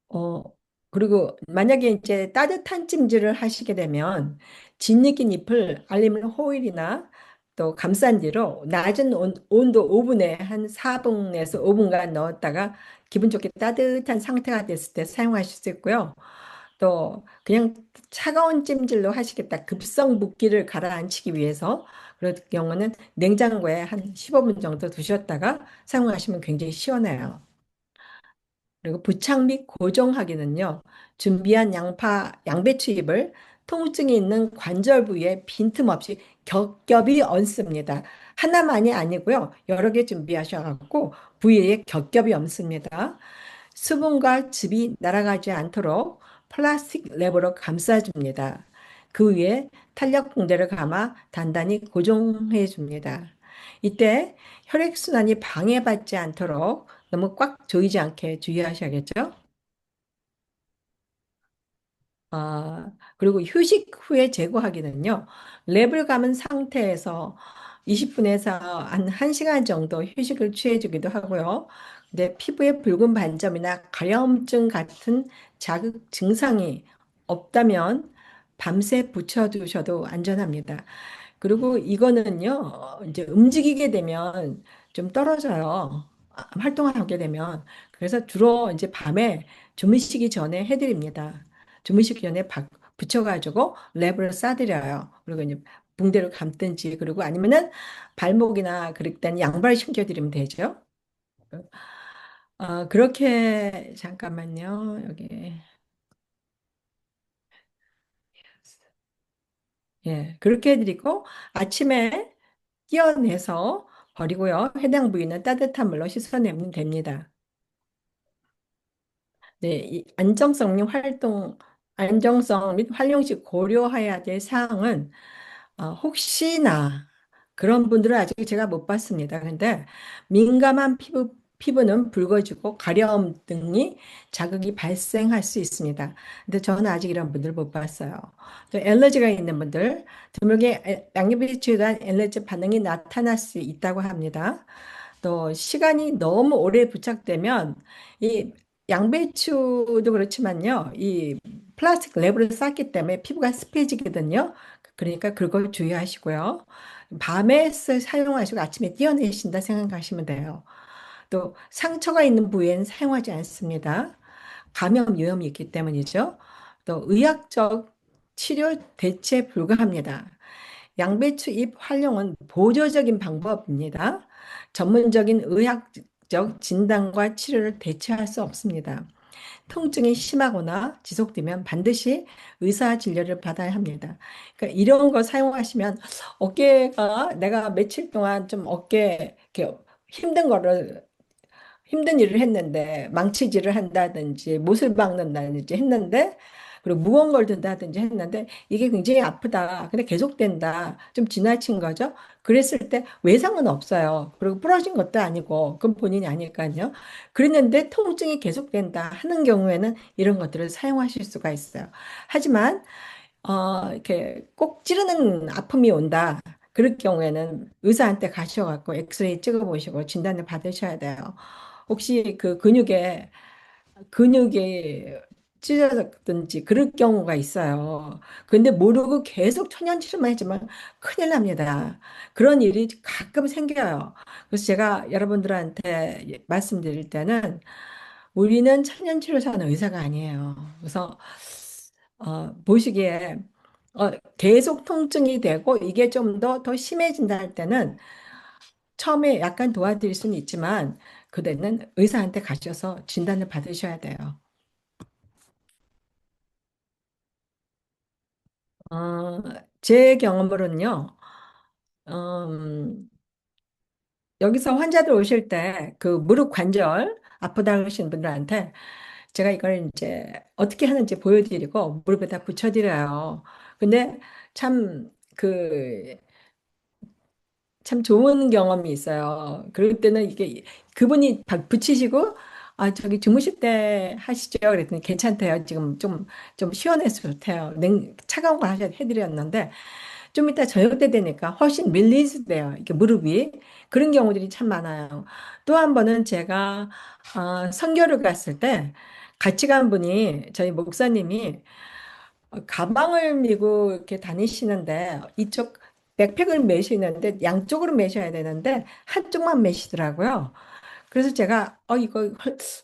어, 그리고 만약에 이제 따뜻한 찜질을 하시게 되면 진익긴 잎을 알루미늄 호일이나 또 감싼 뒤로 낮은 온도 오븐에 한 4분에서 5분간 넣었다가 기분 좋게 따뜻한 상태가 됐을 때 사용하실 수 있고요. 또 그냥 차가운 찜질로 하시겠다. 급성 붓기를 가라앉히기 위해서 그럴 경우는 냉장고에 한 15분 정도 두셨다가 사용하시면 굉장히 시원해요. 그리고 부착 및 고정하기는요, 준비한 양배추 잎을 통증이 있는 관절 부위에 빈틈없이 겹겹이 얹습니다. 하나만이 아니고요, 여러 개 준비하셔갖고 부위에 겹겹이 얹습니다. 수분과 즙이 날아가지 않도록 플라스틱 랩으로 감싸줍니다. 그 위에 탄력 붕대를 감아 단단히 고정해 줍니다. 이때 혈액순환이 방해받지 않도록 너무 꽉 조이지 않게 주의하셔야겠죠? 그리고 휴식 후에 제거하기는요, 랩을 감은 상태에서 20분에서 한 1시간 정도 휴식을 취해주기도 하고요. 근데 피부에 붉은 반점이나 가려움증 같은 자극 증상이 없다면 밤새 붙여두셔도 안전합니다. 그리고 이거는요, 이제 움직이게 되면 좀 떨어져요. 활동하게 되면. 그래서 주로 이제 밤에 주무시기 전에 해드립니다. 주무시기 전에 붙여가지고 랩을 싸드려요. 그리고 이제 붕대를 감든지, 그리고 아니면은 발목이나 그럴 때는 양발 신겨드리면 되죠. 그렇게, 잠깐만요. 여기. 예, 그렇게 해드리고, 아침에 떼어내서 버리고요. 해당 부위는 따뜻한 물로 씻어내면 됩니다. 네, 안정성 및 활용시 고려해야 될 사항은 혹시나 그런 분들은 아직 제가 못 봤습니다. 근데 민감한 피부는 붉어지고 가려움 등이 자극이 발생할 수 있습니다. 근데 저는 아직 이런 분들 못 봤어요. 또 엘러지가 있는 분들, 드물게 양귀비치에 대한 엘러지 반응이 나타날 수 있다고 합니다. 또 시간이 너무 오래 부착되면 이 양배추도 그렇지만요. 이 플라스틱 랩을 쌌기 때문에 피부가 습해지거든요. 그러니까 그걸 주의하시고요. 밤에 사용하시고 아침에 떼어내신다 생각하시면 돼요. 또 상처가 있는 부위에는 사용하지 않습니다. 감염 위험이 있기 때문이죠. 또 의학적 치료 대체 불가합니다. 양배추 잎 활용은 보조적인 방법입니다. 전문적인 의학적 진단과 치료를 대체할 수 없습니다. 통증이 심하거나 지속되면 반드시 의사 진료를 받아야 합니다. 그러니까 이런 거 사용하시면 어깨가 내가 며칠 동안 좀 어깨 이렇게 힘든 일을 했는데 망치질을 한다든지 못을 박는다든지 했는데 그리고 무거운 걸 든다든지 했는데 이게 굉장히 아프다. 근데 계속된다. 좀 지나친 거죠. 그랬을 때 외상은 없어요. 그리고 부러진 것도 아니고 그건 본인이 아닐까요. 그랬는데 통증이 계속된다 하는 경우에는 이런 것들을 사용하실 수가 있어요. 하지만 이렇게 꼭 찌르는 아픔이 온다. 그럴 경우에는 의사한테 가셔갖고 엑스레이 찍어보시고 진단을 받으셔야 돼요. 혹시 그 근육이 찢어졌든지 그럴 경우가 있어요. 근데 모르고 계속 천연치료만 했지만 큰일 납니다. 그런 일이 가끔 생겨요. 그래서 제가 여러분들한테 말씀드릴 때는 우리는 천연치료사는 의사가 아니에요. 그래서 보시기에 계속 통증이 되고 이게 좀 더 심해진다 할 때는 처음에 약간 도와드릴 수는 있지만 그때는 의사한테 가셔서 진단을 받으셔야 돼요. 어, 제 경험으로는요, 음, 여기서 환자들 오실 때 그 무릎 관절 아프다 그러신 분들한테 제가 이걸 이제 어떻게 하는지 보여드리고 무릎에다 붙여드려요. 근데 참, 그, 참 좋은 경험이 있어요. 그럴 때는 이게 그분이 붙이시고 저기 주무실 때 하시죠. 그랬더니 괜찮대요. 지금 좀 시원해서 좋대요. 차가운 거 해드렸는데 좀 이따 저녁 때 되니까 훨씬 밀리스 돼요. 이렇게 무릎이. 그런 경우들이 참 많아요. 또 한 번은 제가 선교를 갔을 때 같이 간 분이 저희 목사님이 가방을 메고 이렇게 다니시는데 이쪽 백팩을 메시는데 양쪽으로 메셔야 되는데 한쪽만 메시더라고요. 그래서 제가 이거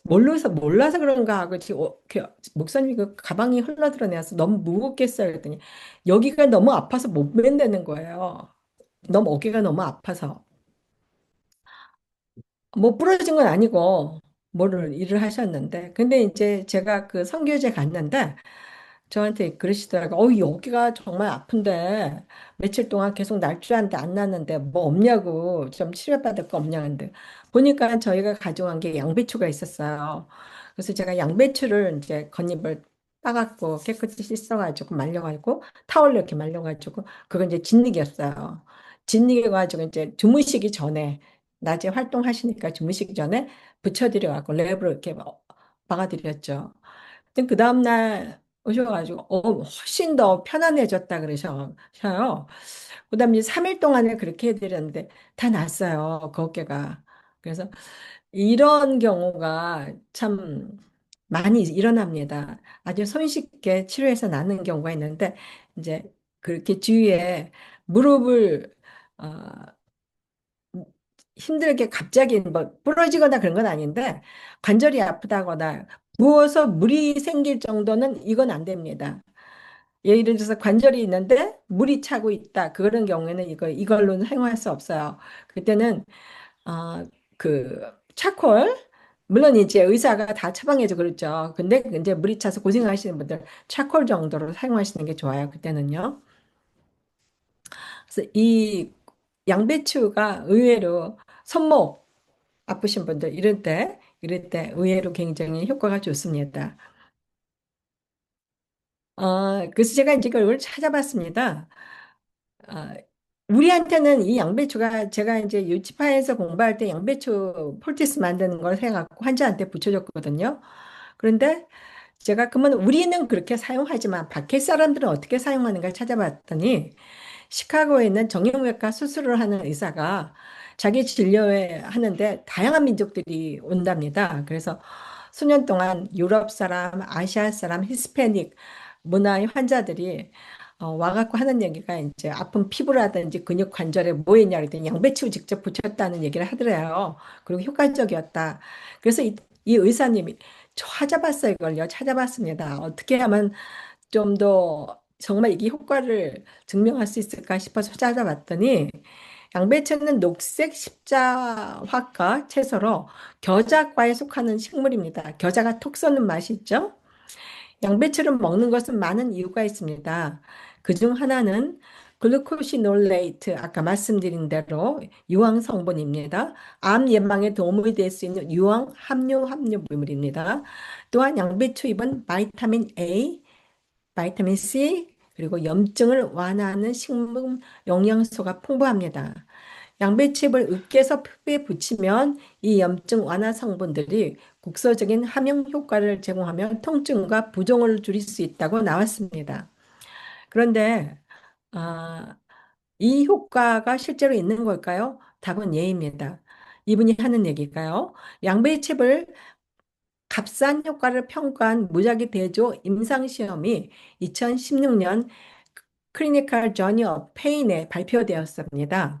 몰라서 그런가 하고 지금 이렇게 목사님이 그 가방이 흘러들어내서 너무 무겁겠어요 그랬더니 여기가 너무 아파서 못 맨다는 거예요. 너무 어깨가 너무 아파서 뭐 부러진 건 아니고 뭐를 일을 하셨는데 근데 이제 제가 그 선교제 갔는데 저한테 그러시더라고요. 여기가 정말 아픈데 며칠 동안 계속 날 줄 알았는데 안 났는데 뭐 없냐고 좀 치료받을 거 없냐는데 보니까 저희가 가져간 게 양배추가 있었어요. 그래서 제가 양배추를 이제 겉잎을 따갖고 깨끗이 씻어가지고 말려가지고 타월로 이렇게 말려가지고 그건 이제 진흙이었어요. 진흙이가지고 이제 주무시기 전에 낮에 활동하시니까 주무시기 전에 붙여드려갖고 랩으로 이렇게 박아드렸죠. 근데 그 다음날 오셔가지고, 훨씬 더 편안해졌다 그러셔요. 그 다음에 3일 동안을 그렇게 해드렸는데 다 났어요, 그 어깨가. 그래서 이런 경우가 참 많이 일어납니다. 아주 손쉽게 치료해서 낫는 경우가 있는데, 이제 그렇게 주위에 무릎을, 어, 힘들게 갑자기 뭐 부러지거나 그런 건 아닌데 관절이 아프다거나 부어서 물이 생길 정도는 이건 안 됩니다. 예를 들어서 관절이 있는데 물이 차고 있다. 그런 경우에는 이걸로는 사용할 수 없어요. 그때는 그 차콜 물론 이제 의사가 다 처방해서 그렇죠. 근데 이제 물이 차서 고생하시는 분들 차콜 정도로 사용하시는 게 좋아요. 그때는요. 그래서 이 양배추가 의외로 손목 아프신 분들 이럴 때 의외로 굉장히 효과가 좋습니다. 그래서 제가 이제 그걸 찾아봤습니다. 어, 우리한테는 이 양배추가 제가 이제 유치파에서 공부할 때 양배추 폴티스 만드는 걸 해갖고 환자한테 붙여줬거든요. 그런데 제가 그러면 우리는 그렇게 사용하지만 밖에 사람들은 어떻게 사용하는가 찾아봤더니 시카고에 있는 정형외과 수술을 하는 의사가 자기 진료에 하는데 다양한 민족들이 온답니다. 그래서 수년 동안 유럽 사람, 아시아 사람, 히스패닉 문화의 환자들이 와갖고 하는 얘기가 이제 아픈 피부라든지 근육 관절에 뭐 있냐 그랬더니 양배추 직접 붙였다는 얘기를 하더래요. 그리고 효과적이었다. 그래서 이 의사님이 찾아봤어요, 이걸요. 찾아봤습니다. 어떻게 하면 좀 더 정말 이게 효과를 증명할 수 있을까 싶어서 찾아봤더니 양배추는 녹색 십자화과 채소로 겨자과에 속하는 식물입니다. 겨자가 톡 쏘는 맛이 있죠? 양배추를 먹는 것은 많은 이유가 있습니다. 그중 하나는 글루코시놀레이트, 아까 말씀드린 대로 유황 성분입니다. 암 예방에 도움이 될 수 있는 유황 함유물입니다. 또한 양배추 잎은 바이타민 A, 바이타민 C, 그리고 염증을 완화하는 식물 영양소가 풍부합니다. 양배추잎을 으깨서 피부에 붙이면 이 염증 완화 성분들이 국소적인 함용 효과를 제공하며 통증과 부종을 줄일 수 있다고 나왔습니다. 그런데 아, 이 효과가 실제로 있는 걸까요? 답은 예입니다. 이분이 하는 얘기가요. 양배추를 값싼 효과를 평가한 무작위 대조 임상시험이 2016년 클리니컬 저널 페인에 발표되었습니다.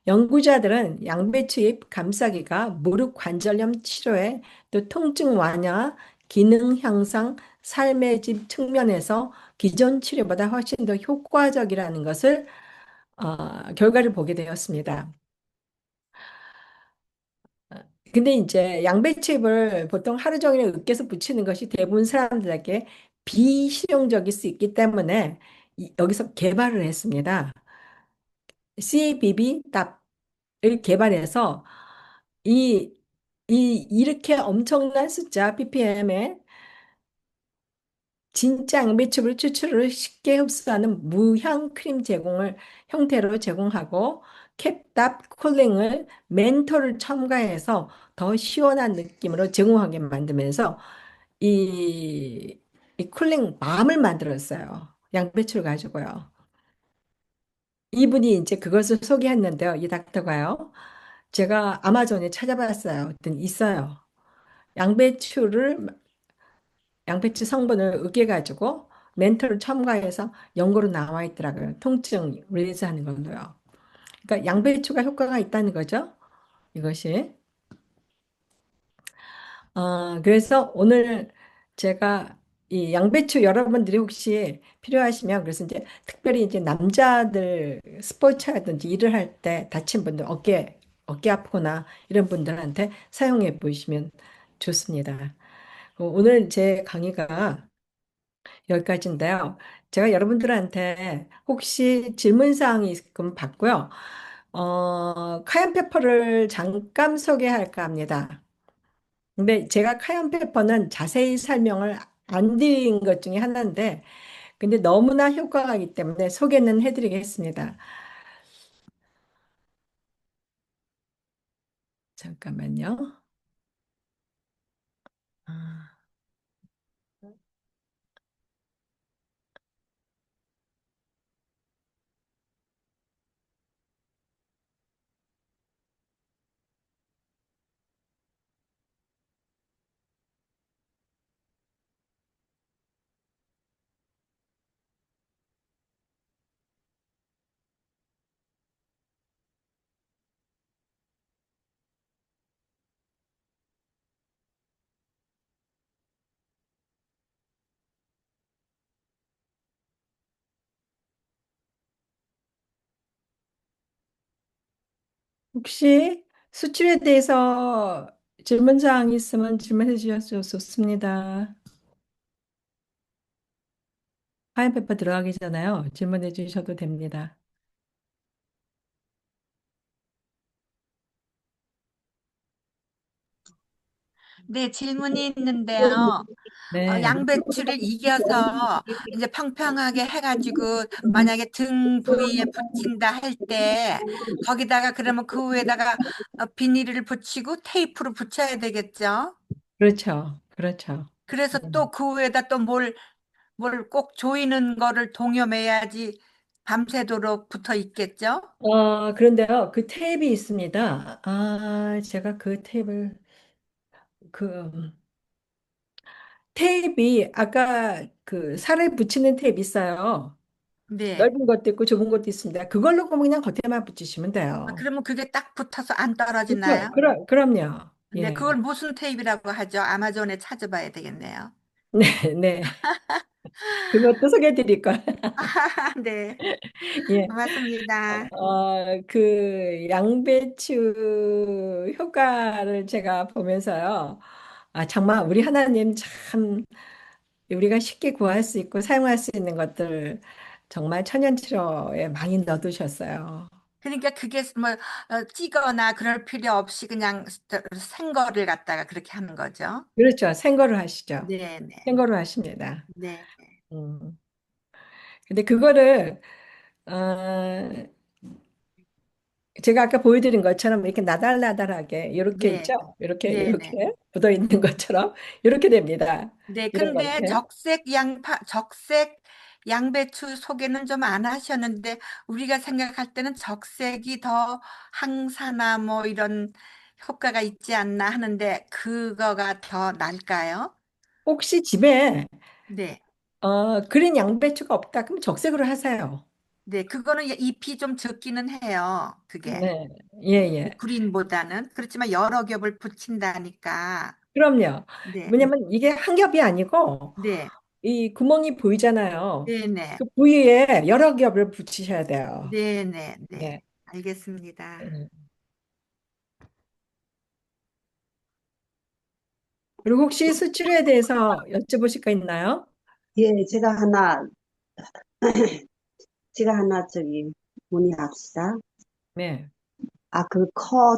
연구자들은 양배추잎 감싸기가 무릎 관절염 치료에 또 통증 완화, 기능 향상, 삶의 질 측면에서 기존 치료보다 훨씬 더 효과적이라는 것을 결과를 보게 되었습니다. 근데 이제 양배추잎을 보통 하루 종일 으깨서 부치는 것이 대부분 사람들에게 비실용적일 수 있기 때문에 여기서 개발을 했습니다. CBB.을 개발해서 이, 이렇게 엄청난 숫자 ppm의 진짜 양배추를 추출을 쉽게 흡수하는 무향 크림 제공을 형태로 제공하고 캡답 쿨링을 멘토를 첨가해서 더 시원한 느낌으로 제공하게 만들면서 이, 이 쿨링 맘을 만들었어요. 양배추를 가지고요. 이분이 이제 그것을 소개했는데요. 이 닥터가요. 제가 아마존에 찾아봤어요. 그랬더니 있어요. 양배추를 양배추 성분을 으깨가지고 멘토를 첨가해서 연고로 나와 있더라고요. 통증 릴리즈하는 걸로요. 그러니까 양배추가 효과가 있다는 거죠. 이것이. 그래서 오늘 제가 이 양배추 여러분들이 혹시 필요하시면 그래서 이제 특별히 이제 남자들 스포츠라든지 일을 할 때 다친 분들 어깨 아프거나 이런 분들한테 사용해 보시면 좋습니다. 오늘 제 강의가 여기까지인데요. 제가 여러분들한테 혹시 질문사항이 있으면 받고요. 카얀페퍼를 잠깐 소개할까 합니다. 근데 제가 카얀페퍼는 자세히 설명을 안 드린 것 중에 하나인데, 근데 너무나 효과가 있기 때문에 소개는 해드리겠습니다. 잠깐만요. 아, 혹시 수출에 대해서 질문사항이 있으면 질문해 주셔서 좋습니다. 카얀페퍼 들어가기 전에요. 질문해 주셔도 됩니다. 네, 질문이 있는데요. 네. 양배추를 이겨서 이제 평평하게 해가지고 만약에 등 부위에 붙인다 할 때 거기다가 그러면 그 위에다가 비닐을 붙이고 테이프로 붙여야 되겠죠? 그렇죠. 그렇죠. 그래서 또 그 위에다 또 뭘 꼭 조이는 거를 동여매야지 밤새도록 붙어 있겠죠? 그런데요, 그 탭이 있습니다. 제가 그 탭을, 그, 탭이, 아까 그 살을 붙이는 탭 있어요. 네. 넓은 것도 있고 좁은 것도 있습니다. 그걸로 그냥 겉에만 붙이시면 돼요. 그러면 그게 딱 붙어서 안 떨어지나요? 그렇죠. 그럼요. 네, 예. 그걸 무슨 테이프라고 하죠? 아마존에 찾아봐야 되겠네요. 네, 네. 그것도 소개해 드릴 거예요. 네, 예. 고맙습니다. 그 양배추 효과를 제가 보면서요. 정말 우리 하나님 참 우리가 쉽게 구할 수 있고 사용할 수 있는 것들 정말 천연치료에 많이 넣어두셨어요. 그러니까 그게 뭐 찌거나 그럴 필요 없이 그냥 생거를 갖다가 그렇게 하는 거죠. 그렇죠. 생거를 하시죠. 네, 네, 생거를 하십니다. 네, 음. 근데 그거를 어, 제가 아까 보여드린 것처럼 이렇게 나달나달하게 이렇게 네, 있죠? 이렇게 네, 네. 이렇게 묻어 있는 것처럼 이렇게 됩니다. 네, 이런 근데 것들. 적색 양배추 소개는 좀 안 하셨는데 우리가 생각할 때는 적색이 더 항산화 뭐 이런 효과가 있지 않나 하는데 그거가 더 나을까요? 혹시 집에 네. 그린 양배추가 없다 그러면 적색으로 하세요. 네, 그거는 잎이 좀 적기는 해요. 그게. 네, 예, 예. 그린보다는. 그렇지만 여러 겹을 붙인다니까. 그럼요. 네, 왜냐면 이게 한 겹이 아니고 네, 이 구멍이 보이잖아요. 네, 네, 그 부위에 여러 겹을 붙이셔야 돼요. 네, 네, 네. 네. 알겠습니다. 음. 그리고 혹시 수치료에 대해서 여쭤보실 거 있나요? 예, 제가 하나 문의합시다. 네, 아, 그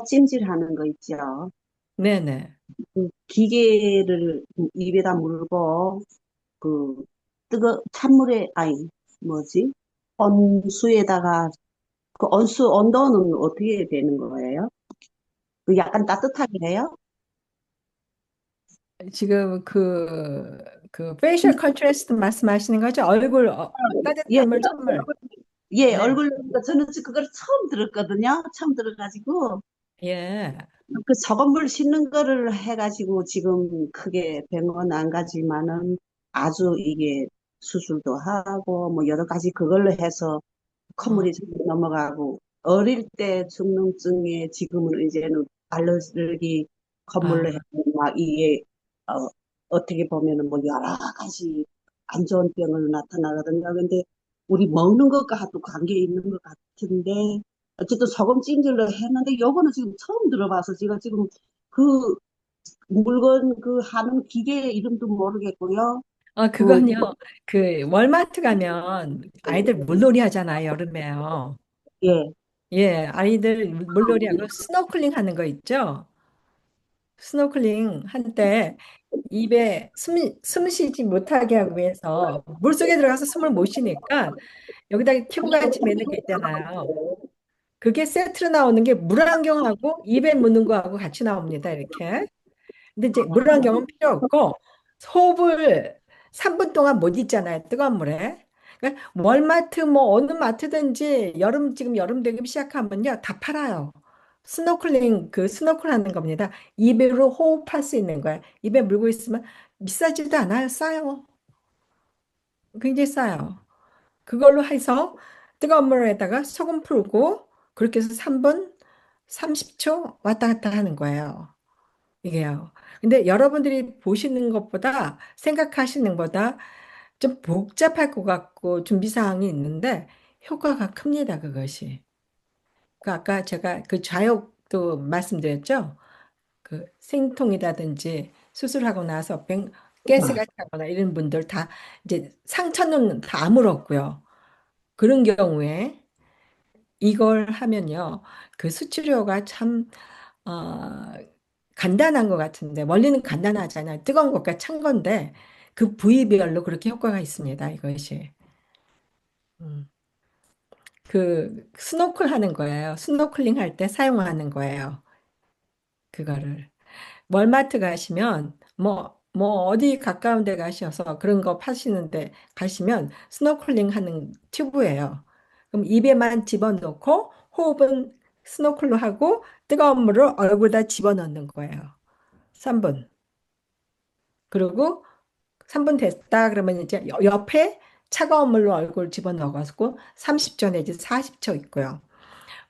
찜질하는 거 있죠? 네네. 그 기계를 입에다 물고, 그, 찬물에, 아니, 뭐지? 온수에다가, 그 온도는 어떻게 되는 거예요? 그 약간 따뜻하게 해요? 지금 페이셜 컨트라스트 말씀하시는 거죠? 얼굴 예, 따뜻한 물, 찬물. 네, 얼굴, 저는 그걸 처음 들었거든요. 처음 들어가지고, 예. 그 저건물 씻는 거를 해가지고 지금 크게 병원 안 가지만은 아주 이게 수술도 하고 뭐 여러 가지 그걸로 해서 어, 콧물이 잘 넘어가고 어릴 때 중농증에 지금은 이제는 알러지 콧물로 해서 아, 막 이게 어, 어떻게 보면은 뭐 여러 가지 안 좋은 병을 나타나거든요. 근데 우리 먹는 것과도 관계 있는 것 같은데 어쨌든 소금 찜질로 했는데 요거는 지금 처음 들어봐서 제가 지금 그 물건 그 하는 기계 이름도 모르겠고요. 그 그건요. 월마트 가면 아이들 물놀이 하잖아요, 여름에요. 예. 예, 아이들 물놀이하고 스노클링 하는 거 있죠? 스노클링 할 때 입에 숨 쉬지 못하게 하기 위해서 물속에 들어가서 숨을 못 쉬니까 여기다가 튜브같이 매는 게 있잖아요. 그게 세트로 나오는 게 물안경하고 입에 묻는 거하고 같이 나옵니다. 이렇게. 근데 이제 물안경은 필요 없고 호흡을 3분 동안 못 있잖아요. 뜨거운 물에. 그러니까 월마트 뭐 어느 마트든지 지금 여름 되기 시작하면요. 다 팔아요. 스노클 하는 겁니다. 입으로 호흡할 수 있는 거예요. 입에 물고 있으면 비싸지도 않아요. 싸요. 굉장히 싸요. 그걸로 해서 뜨거운 물에다가 소금 풀고 그렇게 해서 3분 30초 왔다 갔다 하는 거예요. 이게요. 근데 여러분들이 보시는 것보다 생각하시는 것보다 좀 복잡할 것 같고 준비 사항이 있는데 효과가 큽니다, 그것이. 아까 제가 그 좌욕도 말씀드렸죠? 그 생통이라든지 수술하고 나서 가스가 차거나 이런 분들 다 이제 상처는 다 아물었고요. 그런 경우에 이걸 하면요. 그 수치료가 참 어, 간단한 것 같은데 원리는 간단하잖아요. 뜨거운 것과 찬 건데 그 부위별로 그렇게 효과가 있습니다. 이것이. 음. 스노클 하는 거예요. 스노클링 할 때 사용하는 거예요. 그거를. 월마트 가시면 뭐 어디 가까운 데 가셔서 그런 거 파시는데 가시면 스노클링 하는 튜브예요. 그럼 입에만 집어넣고 호흡은 스노클로 하고 뜨거운 물을 얼굴에다 집어넣는 거예요. 3분. 그리고 3분 됐다 그러면 이제 옆에 차가운 물로 얼굴 집어넣어가지고 30초 내지 40초 있고요.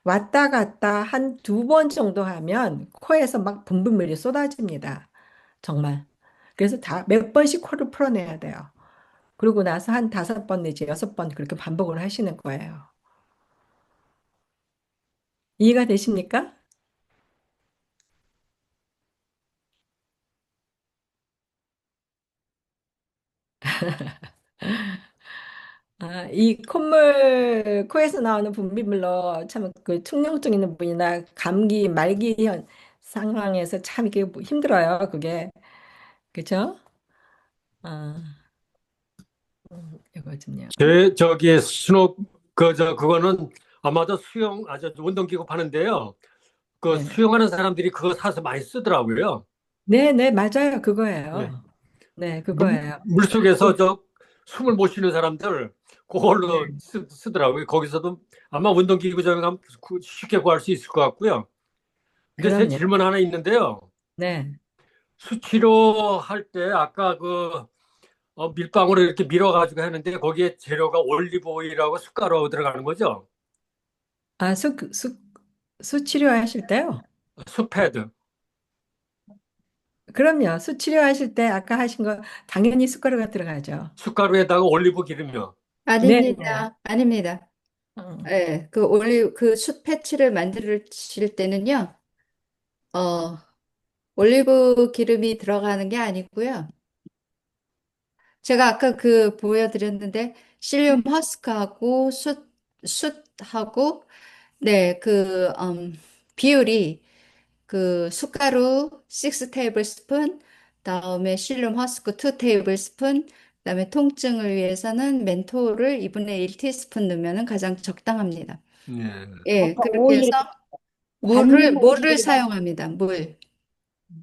왔다 갔다 한 2번 정도 하면 코에서 막 분비물이 쏟아집니다. 정말. 그래서 몇 번씩 코를 풀어내야 돼요. 그러고 나서 한 5번 내지 6번 그렇게 반복을 하시는 거예요. 이해가 되십니까? 이 코에서 나오는 분비물로 참 그 충농증 있는 분이나 감기, 말기 상황에서 참 이게 힘들어요. 그게. 그죠? 아, 이거 좀요. 저기 그거는 아마도 운동기구 파는데요. 그 네네. 수영하는 사람들이 그거 사서 많이 쓰더라고요. 네네, 맞아요. 네. 그거예요. 네, 그거예요. 물속에서 숨을 못 쉬는 사람들 그걸로 네. 쓰더라고요. 거기서도 아마 운동기구 점에 가면 쉽게 구할 수 있을 것 같고요. 근데 제 그럼요. 질문 하나 있는데요. 네. 수치료 할 때 아까 밀방으로 이렇게 밀어가지고 하는데 거기에 재료가 올리브 오일하고 숟가루 들어가는 거죠? 아, 수치료 하실 때요? 수패드. 그럼요. 수치료 하실 때 아까 하신 거 당연히 숟가루가 들어가죠. 숟가루에다가 올리브 기름이요. 네, 네. 아닙니다. 아닙니다. 음. 예, 그 숯 패치를 만드실 때는요, 어, 올리브 기름이 들어가는 게 아니고요. 제가 아까 보여드렸는데, 실리움 허스크하고 숯하고, 네, 비율이 숟가루 6 테이블 스푼, 다음에 실륨 허스크 2 테이블 스푼, 그다음에 통증을 위해서는 멘토를 2분의 1 티스푼 넣으면 가장 적당합니다. 예. 예, 아까 그렇게 해서 오일, 관능 물을 오일을 사용합니다. 물.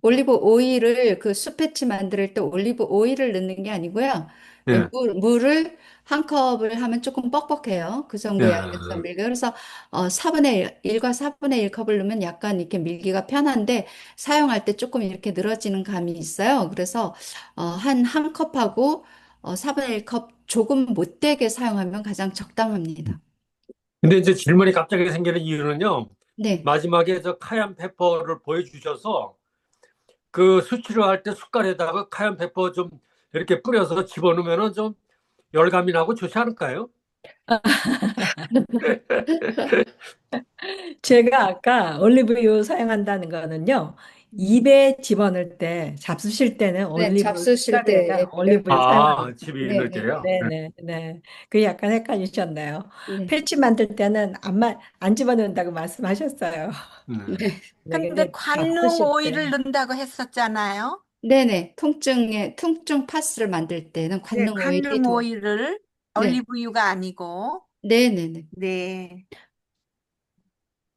올리브 오일을 수패치 만들 때 올리브 오일을 넣는 게 아니고요. 예, 예. 물을 한 컵을 하면 조금 뻑뻑해요. 그 정도 예. 양에서 밀게. 그래서 4분의 1과 4분의 1 컵을 넣으면 약간 이렇게 밀기가 편한데 사용할 때 조금 이렇게 늘어지는 감이 있어요. 그래서 한 컵하고 4분의 1컵 조금 못되게 사용하면 가장 적당합니다. 근데 이제 질문이 갑자기 생기는 이유는요. 네. 마지막에 카얀 페퍼를 보여주셔서 그 수치료 할 때 숟갈에다가 카얀 페퍼 좀 이렇게 뿌려서 집어넣으면 좀 열감이 나고 좋지 않을까요? 제가 아까 올리브유 사용한다는 거는요. 입에 집어넣을 때, 잡수실 때는 네, 올리브, 잡수실 숟가루에다 때 올리브유 아, 사용합니다. 집에 네, 있는 네, 때요? 네네, 네. 그게 약간 헷갈리셨네요. 네, 패치 만들 때는 안 집어넣는다고 말씀하셨어요. 네. 네. 네, 근데 근데 관능 잡수실 오일을 때. 넣는다고 했었잖아요. 네네. 통증 파스를 만들 때는 네, 관능 오일이 관능 오일을 네. 올리브유가 아니고, 네네네. 네.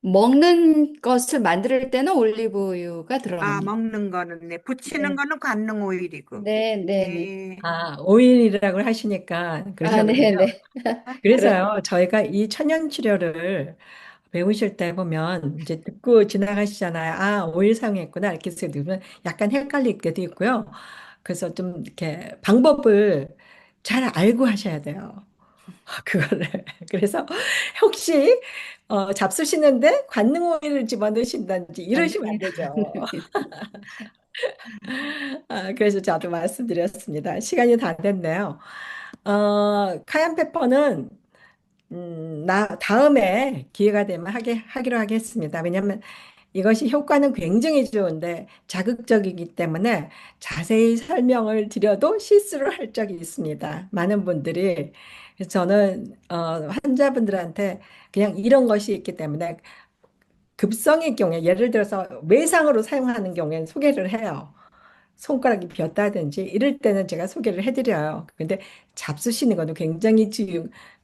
먹는 것을 만들 때는 올리브유가 아, 들어갑니다. 먹는 거는, 네. 부치는 네. 거는 관능 오일이고. 네네네. 네. 아, 오일이라고 하시니까 아, 그러셨군요. 네네. 그렇, 그래서요, 저희가 이 천연 치료를 배우실 때 보면 이제 듣고 지나가시잖아요. 아, 오일 사용했구나. 이렇게 해서 들으면 약간 헷갈릴 때도 있고요. 그래서 좀 이렇게 방법을 잘 알고 하셔야 돼요. 그거를. 그래서 혹시 잡수시는데 관능 오일을 집어넣으신다든지 이러시면 안 아닙니다. 되죠. 아, 그래서 저도 말씀드렸습니다. 시간이 다 됐네요. 카얀 페퍼는 다음에 기회가 되면 하기로 하겠습니다. 왜냐하면 이것이 효과는 굉장히 좋은데 자극적이기 때문에 자세히 설명을 드려도 실수를 할 적이 있습니다. 많은 분들이. 그래서 저는 환자분들한테 그냥 이런 것이 있기 때문에 급성의 경우에 예를 들어서 외상으로 사용하는 경우에는 소개를 해요. 손가락이 비었다든지 이럴 때는 제가 소개를 해드려요. 근데 잡수시는 거는 굉장히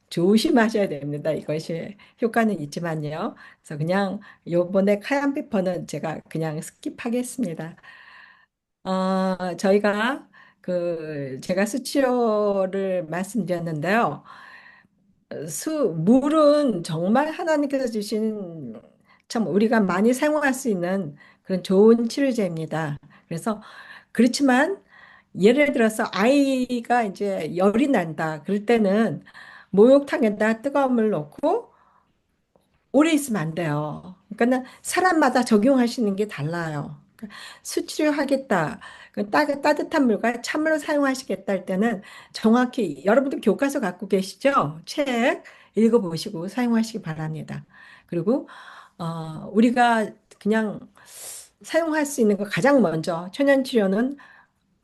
조심하셔야 됩니다. 이것이 효과는 있지만요. 그래서 그냥 요번에 카얀 페퍼는 제가 그냥 스킵하겠습니다. 저희가 제가 수치료를 말씀드렸는데요. 물은 정말 하나님께서 주신 참 우리가 많이 사용할 수 있는 그런 좋은 치료제입니다. 그래서 그렇지만 예를 들어서 아이가 이제 열이 난다. 그럴 때는 목욕탕에다 뜨거운 물 넣고 오래 있으면 안 돼요. 그러니까 사람마다 적용하시는 게 달라요. 그러니까 수치료하겠다. 따뜻한 물과 찬물을 사용하시겠다 할 때는 정확히 여러분들 교과서 갖고 계시죠? 책 읽어보시고 사용하시기 바랍니다. 그리고 우리가 그냥 사용할 수 있는 거 가장 먼저 천연치료는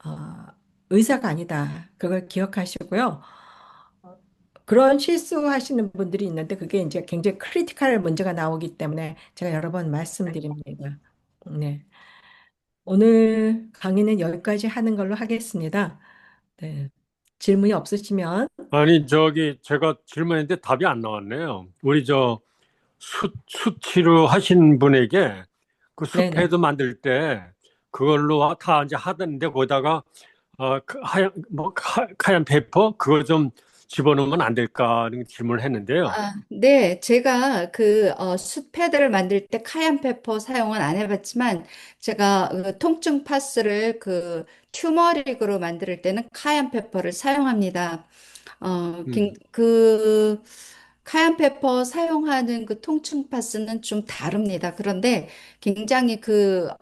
어, 의사가 아니다. 그걸 기억하시고요. 그런 실수하시는 분들이 있는데 그게 이제 굉장히 크리티컬 문제가 나오기 때문에 제가 여러 번 말씀드립니다. 네. 오늘 강의는 여기까지 하는 걸로 하겠습니다. 네. 질문이 없으시면 아니, 제가 질문했는데 답이 안 나왔네요. 우리 수치료 하신 분에게 그 네네. 수패드 만들 때 그걸로 다 이제 하던데 거기다가 하얀 페퍼 그거 좀 집어넣으면 안 될까 하는 질문을 했는데요. 네, 제가 숯패드를 만들 때 카얀 페퍼 사용은 안 해봤지만, 제가 그 통증 파스를 그 튜머릭으로 만들 때는 카얀 페퍼를 사용합니다. 음. 그 카얀 페퍼 사용하는 그 통증 파스는 좀 다릅니다. 그런데 굉장히 그러니까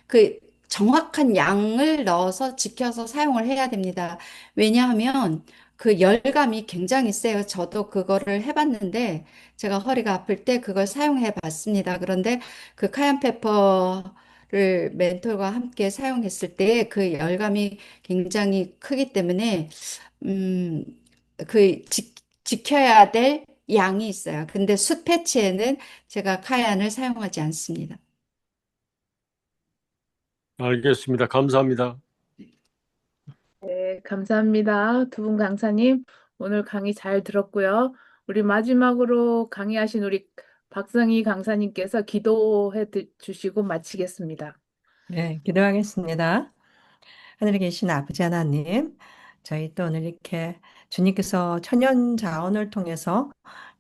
그 정확한 양을 넣어서 지켜서 사용을 해야 됩니다. 왜냐하면 그 열감이 굉장히 세요. 저도 그거를 해봤는데 제가 허리가 아플 때 그걸 사용해 봤습니다. 그런데 그 카얀 페퍼를 멘톨과 함께 사용했을 때 그 열감이 굉장히 크기 때문에 음, 지켜야 될 양이 있어요. 근데 숯 패치에는 제가 카얀을 사용하지 않습니다. 알겠습니다. 감사합니다. 네, 감사합니다. 두 분 강사님, 오늘 강의 잘 들었고요. 우리 마지막으로 강의하신 우리 박성희 강사님께서 주시고 마치겠습니다. 네, 기도하겠습니다. 하늘에 계신 아버지 하나님, 저희 또 오늘 이렇게 주님께서 천연 자원을 통해서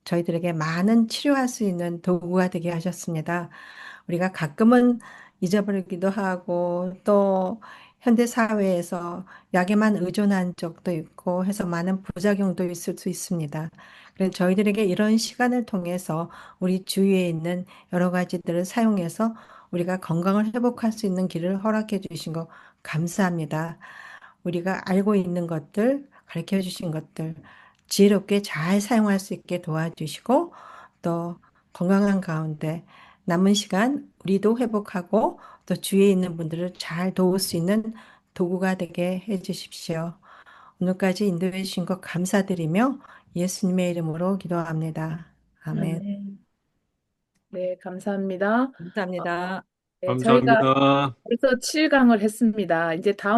저희들에게 많은 치료할 수 있는 도구가 되게 하셨습니다. 우리가 가끔은 잊어버리기도 하고 또 현대 사회에서 약에만 의존한 적도 있고 해서 많은 부작용도 있을 수 있습니다. 그래서 저희들에게 이런 시간을 통해서 우리 주위에 있는 여러 가지들을 사용해서 우리가 건강을 회복할 수 있는 길을 허락해 주신 거 감사합니다. 우리가 알고 있는 것들, 가르쳐 주신 것들 지혜롭게 잘 사용할 수 있게 도와주시고 또 건강한 가운데 남은 시간 우리도 회복하고 또 주위에 있는 분들을 잘 도울 수 있는 도구가 되게 해 주십시오. 오늘까지 인도해 주신 것 감사드리며 예수님의 이름으로 기도합니다. 아멘. 아멘. 네, 감사합니다. 감사합니다. 네, 저희가 감사합니다. 벌써 7강을 했습니다. 이제 다음